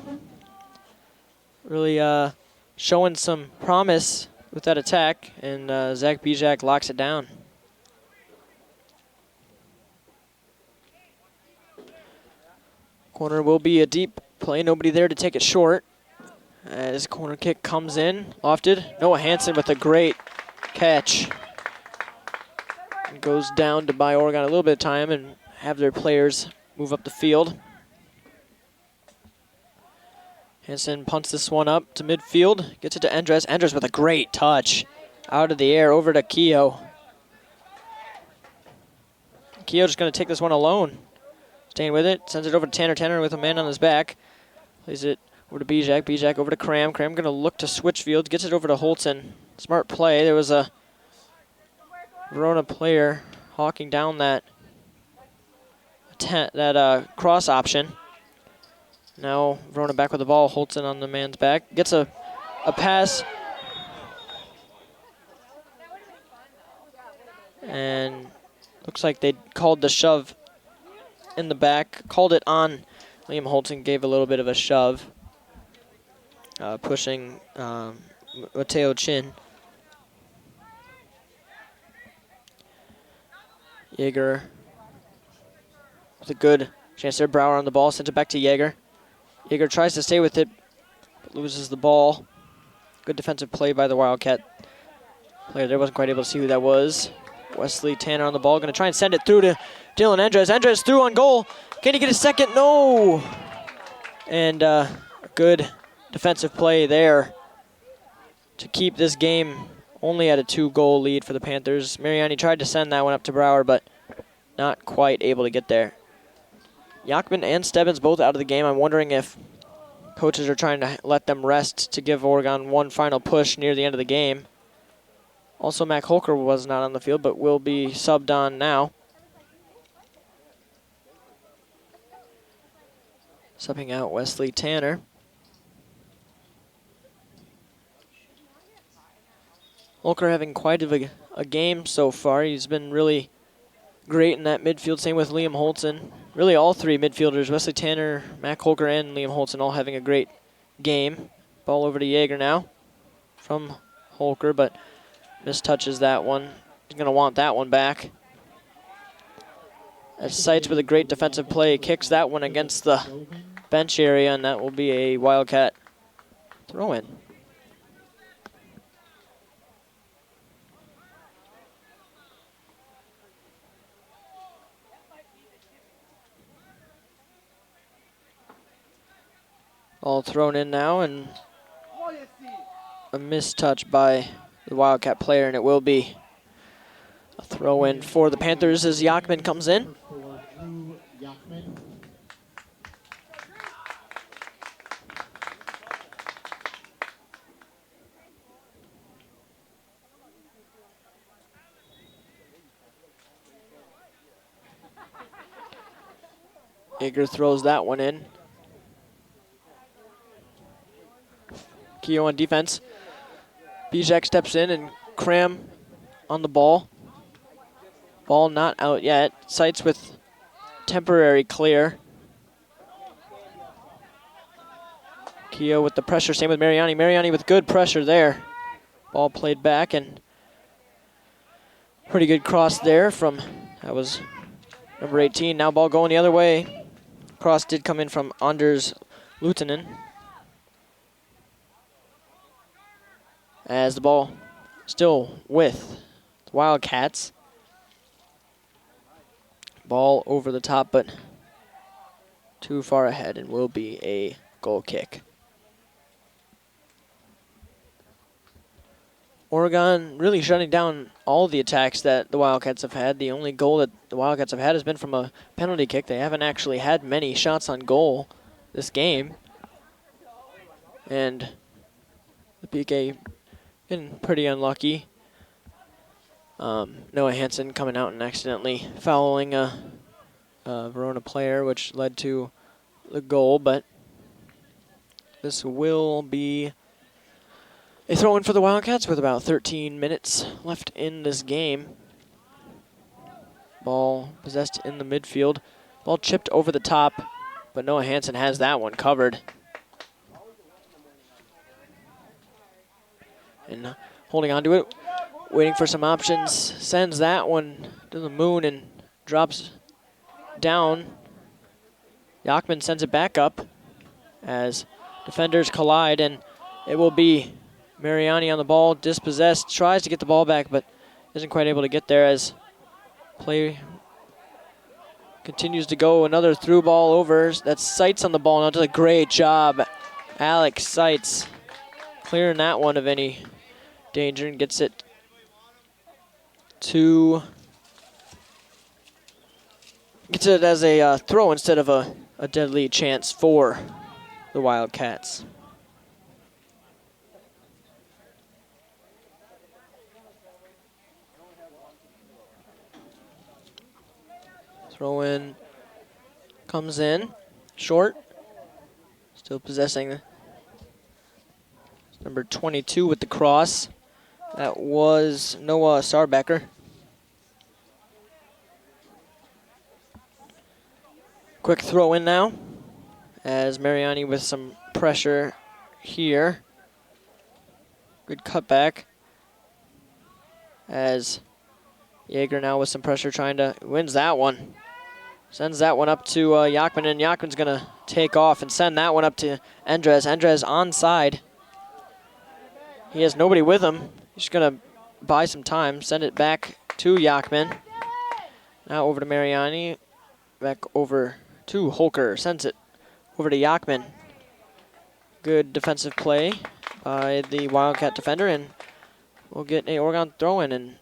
showing some promise with that attack, and Zach Bijak locks it down. Corner will be a deep play. Nobody there to take it short. As corner kick comes in, lofted. Noah Hansen with a great catch. And goes down to buy Oregon a little bit of time and have their players move up the field. Hansen punts this one up to midfield. Gets it to Endres. Endres with a great touch. Out of the air over to Keogh. Keogh just going to take this one alone. Staying with it. Sends it over to Tanner. Tanner with a man on his back. Plays it over to Bijak. Bijak over to Cram. Cram going to look to switch fields. Gets it over to Holtzen. Smart play. There was a Verona player hawking down that cross option. Now Verona back with the ball. Holtzen on the man's back. Gets a pass. And looks like they called the shove in the back. Called it on. Liam Holtzen gave a little bit of a shove. Pushing Mateo Chin. Yeager with a good chance there. Brower on the ball. Sends it back to Yeager. Yeager tries to stay with it, but loses the ball. Good defensive play by the Wildcat player there. Wasn't quite able to see who that was. Wesley Tanner on the ball. Going to try and send it through to Dylan Endres. Endres through on goal. Can he get a second? No. And a good defensive play there to keep this game only at a 2-goal lead for the Panthers. Mariani tried to send that one up to Brower, but not quite able to get there. Yachman and Stebbins both out of the game. I'm wondering if coaches are trying to let them rest to give Oregon one final push near the end of the game. Also, Mac Holker was not on the field, but will be subbed on now. Subbing out Wesley Tanner. Holker having quite a game so far. He's been really great in that midfield. Same with Liam Holtzen. Really all three midfielders, Wesley Tanner, Mac Holker, and Liam Holtzen, all having a great game. Ball over to Yeager now from Holker, but mistouches that one. He's going to want that one back. As Seitz with a great defensive play kicks that one against the bench area, and that will be a Wildcat throw-in. All thrown in now, and a mistouch by the Wildcat player, and it will be a throw-in for the Panthers as Yachman comes in. Yeager throws that one in. Keogh on defense. Bijak steps in and Cram on the ball. Ball not out yet. Seitz with temporary clear. Keogh with the pressure, same with Mariani. Mariani with good pressure there. Ball played back and pretty good cross there from, that was number 18. Now ball going the other way. Cross did come in from Anders Luutinen. As the ball still with the Wildcats. Ball over the top, but too far ahead, and will be a goal kick. Oregon really shutting down all the attacks that the Wildcats have had. The only goal that the Wildcats have had has been from a penalty kick. They haven't actually had many shots on goal this game. And the PK been pretty unlucky. Noah Hansen coming out and accidentally fouling a Verona player, which led to the goal, but this will be a throw-in for the Wildcats with about 13 minutes left in this game. Ball possessed in the midfield. Ball chipped over the top, but Noah Hansen has that one covered. And holding on to it, waiting for some options, sends that one to the moon and drops down. Yachman sends it back up as defenders collide, and it will be Mariani on the ball, dispossessed, tries to get the ball back, but isn't quite able to get there as play continues to go. Another through ball over. That's Seitz on the ball now. Does a great job. Alex Seitz clearing that one of any danger and gets it as a throw instead of a deadly chance for the Wildcats. Throw in comes in short, still possessing number 22 with the cross. That was Noah Sarbecker. Quick throw in now as Mariani with some pressure here. Good cutback as Yeager now with some pressure trying to wins that one. Sends that one up to Yachman, and Yachman's going to take off and send that one up to Endres. Endres onside. He has nobody with him. He's going to buy some time, send it back to Yachman. Now over to Mariani. Back over to Holker. Sends it over to Yachman. Good defensive play by the Wildcat defender, and we'll get a Oregon throw-in, and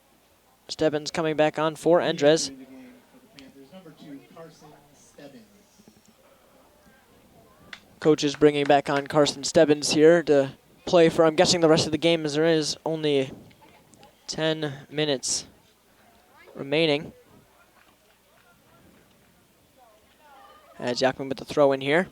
Stebbins coming back on for Endres. Coach is bringing back on Carson Stebbins here to play for, I'm guessing, the rest of the game, as there is only 10 minutes remaining. As Yakman with the throw in here.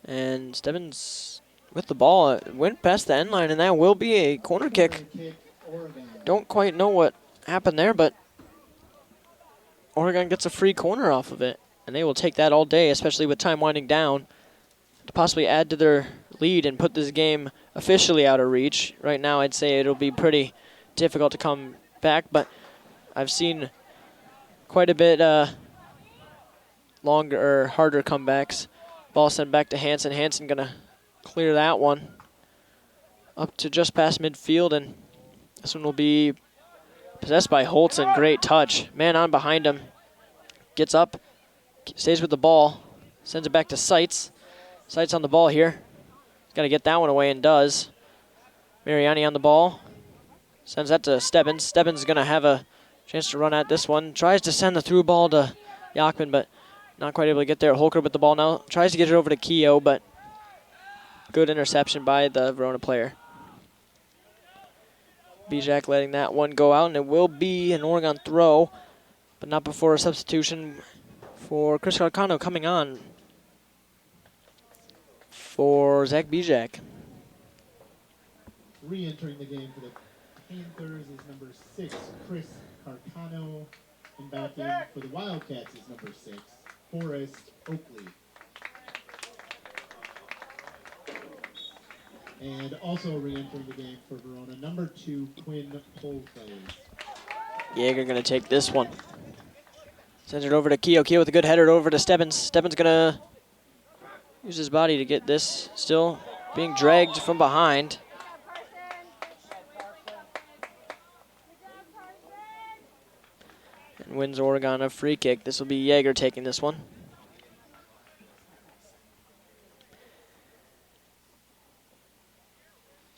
And Stebbins with the ball went past the end line, and that will be a corner kick. Don't quite know what happened there, but Oregon gets a free corner off of it, and they will take that all day, especially with time winding down, to possibly add to their lead and put this game officially out of reach. Right now, I'd say it'll be pretty difficult to come back, but I've seen quite a bit longer or harder comebacks. Ball sent back to Hansen. Hansen gonna clear that one up to just past midfield, and this one will be possessed by Holtzen. Great touch. Man on behind him. Gets up, stays with the ball, sends it back to Seitz. Seitz on the ball here. He's got to get that one away, and does. Mariani on the ball. Sends that to Stebbins. Stebbins is going to have a chance to run at this one. Tries to send the through ball to Yakman, but not quite able to get there. Holker with the ball now. Tries to get it over to Keogh, but good interception by the Verona player. Bijak letting that one go out, and it will be an Oregon throw, but not before a substitution for Chris Carcano coming on for Zach Bijak. Re-entering the game for the Panthers is number 6, Chris Carcano. And back in for the Wildcats is number 6, Forrest Oakley. And also re-entering the game for Verona, number 2, Quinn Polclays. Yeager going to take this one. Sends it over to Keogh. Keogh with a good header over to Stebbins. Stebbins going to use his body to get this. Still being dragged from behind. And wins Oregon a free kick. This will be Yeager taking this one.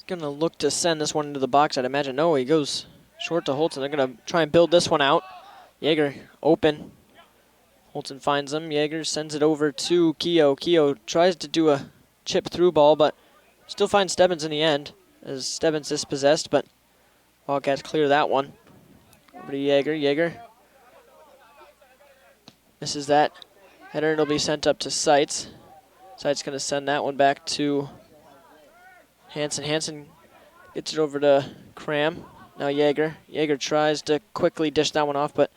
Going to look to send this one into the box, I'd imagine. No, he goes short to Holtzen. They're going to try and build this one out. Yeager open. Holtzen finds him. Yeager sends it over to Keogh. Keogh tries to do a chip through ball, but still finds Stebbins in the end, as Stebbins is possessed, but Wildcats clear that one. Over to Yeager. Yeager misses that header, and it'll be sent up to Seitz. Seitz going to send that one back to Hansen. Hansen gets it over to Cram. Now Yeager. Yeager tries to quickly dish that one off, but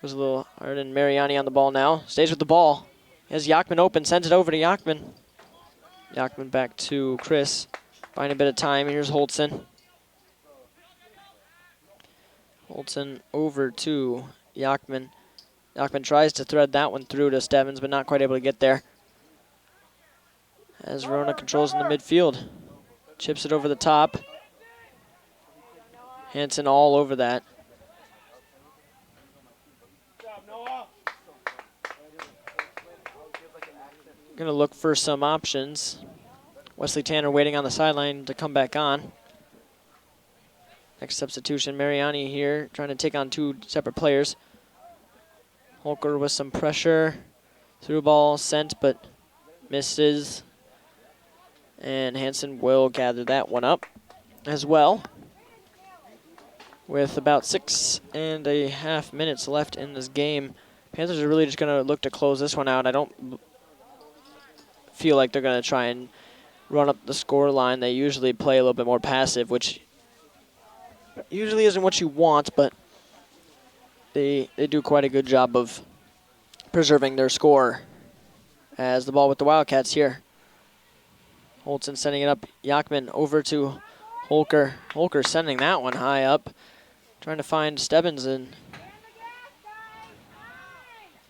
was a little hard. And Mariani on the ball now. Stays with the ball. Has Yakman open. Sends it over to Yakman. Yakman back to Chris. Buying a bit of time. Here's Holtzen. Holtzen over to Yakman. Yakman tries to thread that one through to Stebbins, but not quite able to get there. As Verona controls in the midfield. Chips it over the top. Hansen all over that. Gonna look for some options. Wesley Tanner waiting on the sideline to come back on. Next substitution, Mariani here, trying to take on 2 separate players. Holker with some pressure. Through ball sent, but misses. And Hansen will gather that one up as well. With about 6.5 minutes left in this game, Panthers are really just going to look to close this one out. I don't feel like they're going to try and run up the score line. They usually play a little bit more passive, which usually isn't what you want, but they do quite a good job of preserving their score. As the ball with the Wildcats here. Holtzen sending it up. Yakman over to Holker. Holker sending that one high up. Trying to find Stebbins in.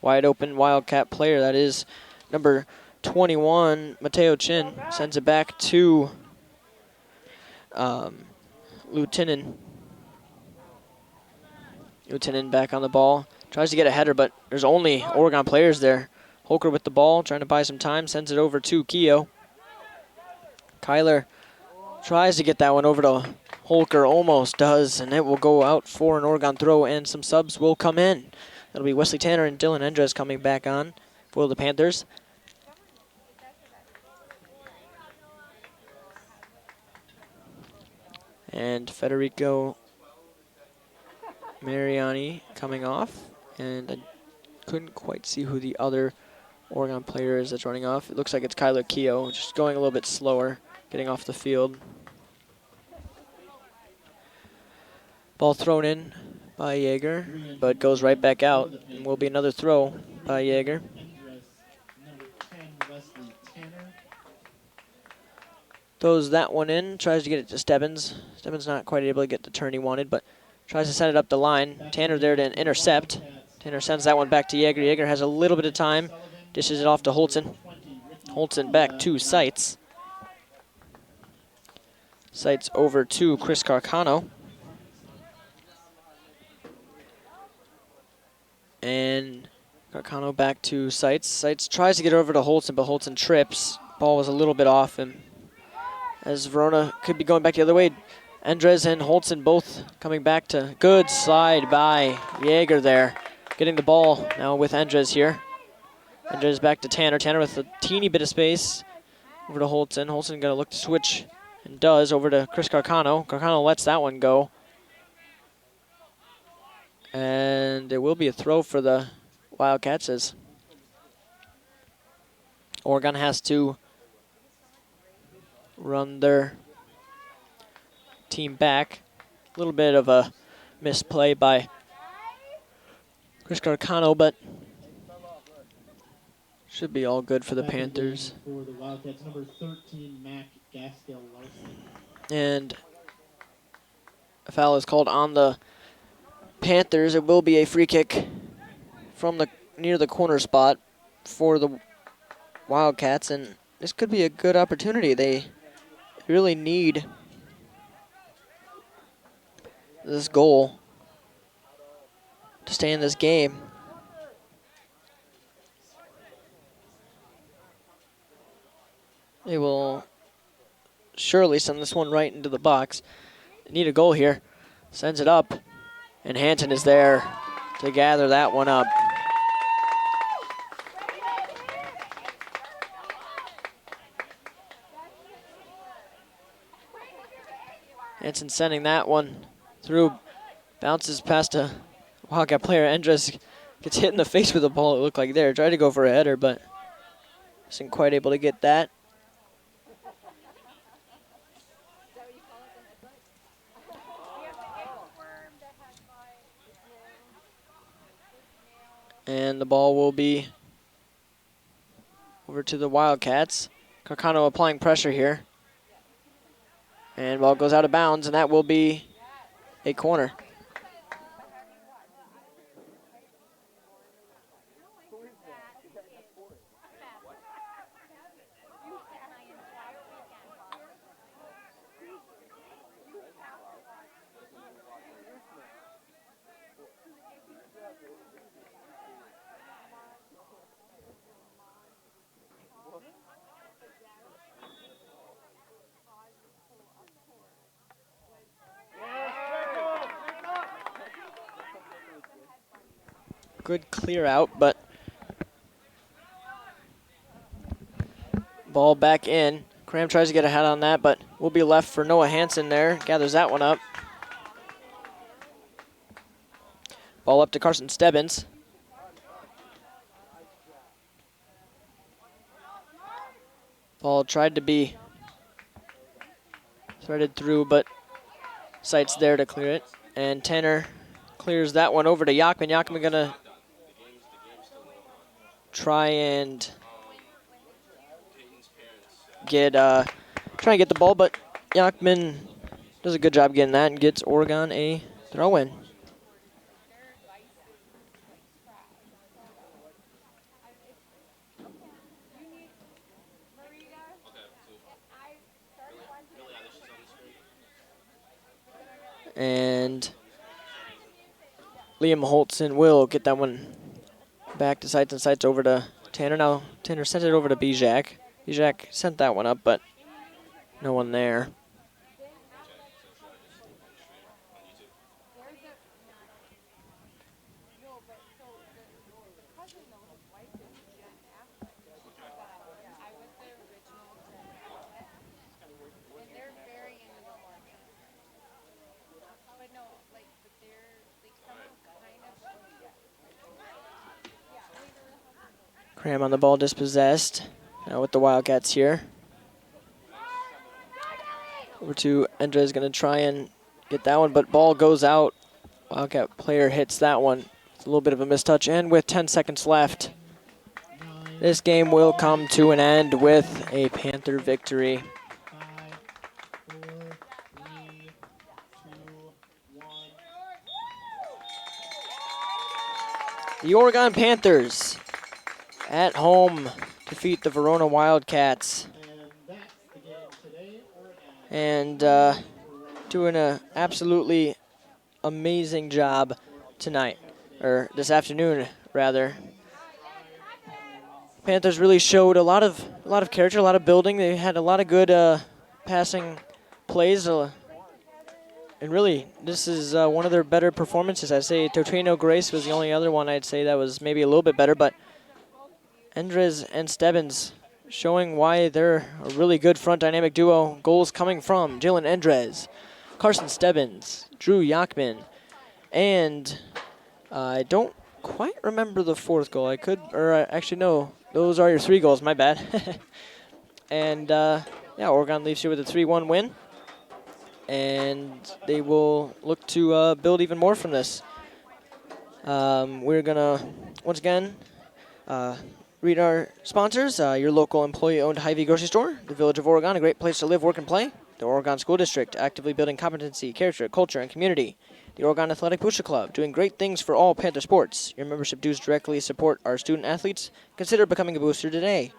Wide open Wildcat player. That is number 21, Mateo Chin. Sends it back to Lieutenant. Lieutenant back on the ball. Tries to get a header, but there's only Oregon players there. Holker with the ball, trying to buy some time, sends it over to Keogh. Kyler tries to get that one over to Holker, almost does, and it will go out for an Oregon throw, and some subs will come in. That'll be Wesley Tanner and Dylan Endres coming back on for the Panthers. And Federico Mariani coming off, and I couldn't quite see who the other Oregon player is that's running off. It looks like it's Kyler Keogh, just going a little bit slower, getting off the field. Ball thrown in by Yeager, but goes right back out, and will be another throw by Yeager. Throws that one in, tries to get it to Stebbins. Stebbins not quite able to get the turn he wanted, but tries to send it up the line. Tanner there to intercept. Tanner sends that one back to Yeager. Yeager has a little bit of time, dishes it off to Holtzen. Holtzen back to Seitz. Seitz over to Chris Carcano. And Carcano back to Seitz. Seitz tries to get over to Holtzen, but Holtzen trips. Ball was a little bit off him. As Verona could be going back the other way. Endres and Holtzen both coming back to good slide by Yeager there. Getting the ball now with Endres here. Endres back to Tanner. Tanner with a teeny bit of space. Over to Holtzen. Holtzen going to look to switch, and does, over to Chris Carcano. Carcano lets that one go. And it will be a throw for the Wildcats as Oregon has to run their team back. A little bit of a misplay by Chris Carcano, but should be all good for the Panthers. For the Wildcats, number 13, Mac Gaskell-Larson. And a foul is called on the Panthers. It will be a free kick from the near the corner spot for the Wildcats, and this could be a good opportunity. They really need this goal to stay in this game. They will surely send this one right into the box. They need a goal here. Sends it up, and Hanson is there to gather that one up. Hanson sending that one through, bounces past a Wildcat player. Endres gets hit in the face with the ball, it looked like there. Tried to go for a header, but wasn't quite able to get that. And the ball will be over to the Wildcats. Carcano applying pressure here. And ball goes out of bounds, and that will be a corner. Good clear out, but ball back in. Cram tries to get a head on that, but will be left for Noah Hansen there. Gathers that one up. Ball up to Carson Stebbins. Ball tried to be threaded through, but Seitz there to clear it. And Tanner clears that one over to Yachman. Yachman gonna try and get the ball, but Yachman does a good job getting that and gets Oregon a throw-in. And Liam Holtzen will get that one back to Seitz, and Seitz over to Tanner now. Tanner sent it over to Bijak. Bijak sent that one up, but no one there. Cram on the ball, dispossessed. Now with the Wildcats here. Over to Andres, going to try and get that one, but ball goes out. Wildcat player hits that one. It's a little bit of a mistouch, and with 10 seconds left, this game will come to an end with a Panther victory. The Oregon Panthers at home defeat the Verona Wildcats. And doing an absolutely amazing job tonight, or this afternoon, rather. Panthers really showed a lot of character, a lot of building. They had a lot of good passing plays. And really, this is one of their better performances. I'd say Totrino Grace was the only other one I'd say that was maybe a little bit better, but Andres and Stebbins showing why they're a really good front dynamic duo. Goals coming from Jalen Andres, Carson Stebbins, Drew Yachman, and I don't quite remember the fourth goal. Actually no, those are your 3 goals, my bad. And yeah, Oregon leaves here with a 3-1 win. And they will look to build even more from this. We're gonna, once again, read our sponsors. Your local employee-owned Hy-Vee grocery store, the Village of Oregon, a great place to live, work, and play. The Oregon School District, actively building competency, character, culture, and community. The Oregon Athletic Booster Club, doing great things for all Panther sports. Your membership dues directly support our student athletes. Consider becoming a booster today.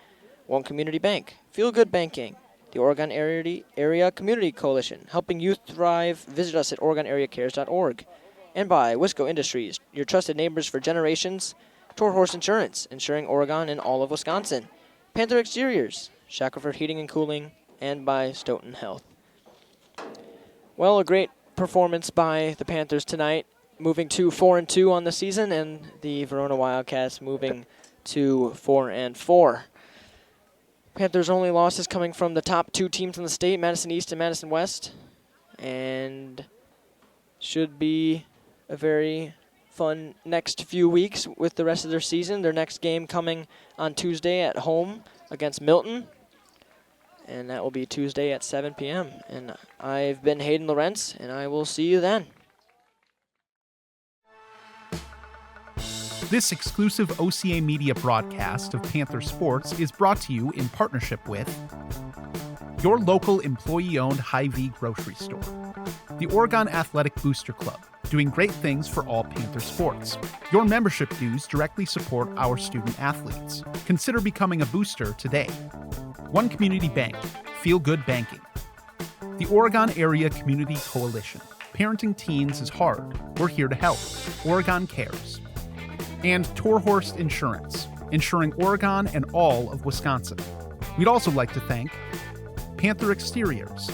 One Community Bank, Feel Good Banking. The Oregon Area Community Coalition, helping youth thrive. Visit us at OregonAreaCares.org. And by Wisco Industries, your trusted neighbors for generations. Tor Horse Insurance, insuring Oregon and all of Wisconsin. Panther Exteriors, Shackelford Heating and Cooling, and by Stoughton Health. Well, a great performance by the Panthers tonight, moving to 4-2 on the season, and the Verona Wildcats moving to 4-4. Panthers' only losses coming from the top 2 teams in the state, Madison East and Madison West, and should be a very fun next few weeks with the rest of their season. Their next game coming on Tuesday at home against Milton, and that will be Tuesday at 7 p.m. And I've been Hayden Lohrentz, and I will see you then. This exclusive OCA Media broadcast of Panther Sports is brought to you in partnership with your local employee-owned Hy-Vee grocery store, the Oregon Athletic Booster Club, doing great things for all Panther sports. Your membership dues directly support our student athletes. Consider becoming a booster today. One Community Bank, Feel Good Banking. The Oregon Area Community Coalition. Parenting teens is hard. We're here to help. Oregon Cares. And Tor Horse Insurance, insuring Oregon and all of Wisconsin. We'd also like to thank Panther Exteriors,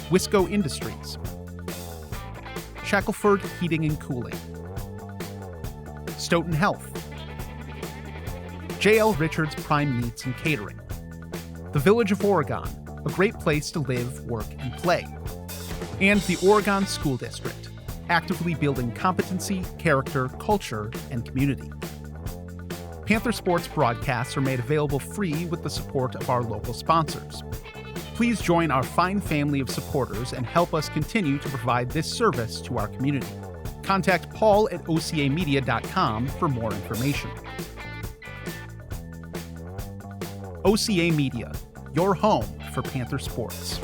Wisco Industries, Shackelford Heating and Cooling, Stoughton Health, J.L. Richards Prime Meats and Catering, the Village of Oregon, a great place to live, work, and play, and the Oregon School District, actively building competency, character, culture, and community. Panther Sports broadcasts are made available free with the support of our local sponsors. Please join our fine family of supporters and help us continue to provide this service to our community. Contact Paul at ocamedia.com for more information. OCA Media, your home for Panther Sports.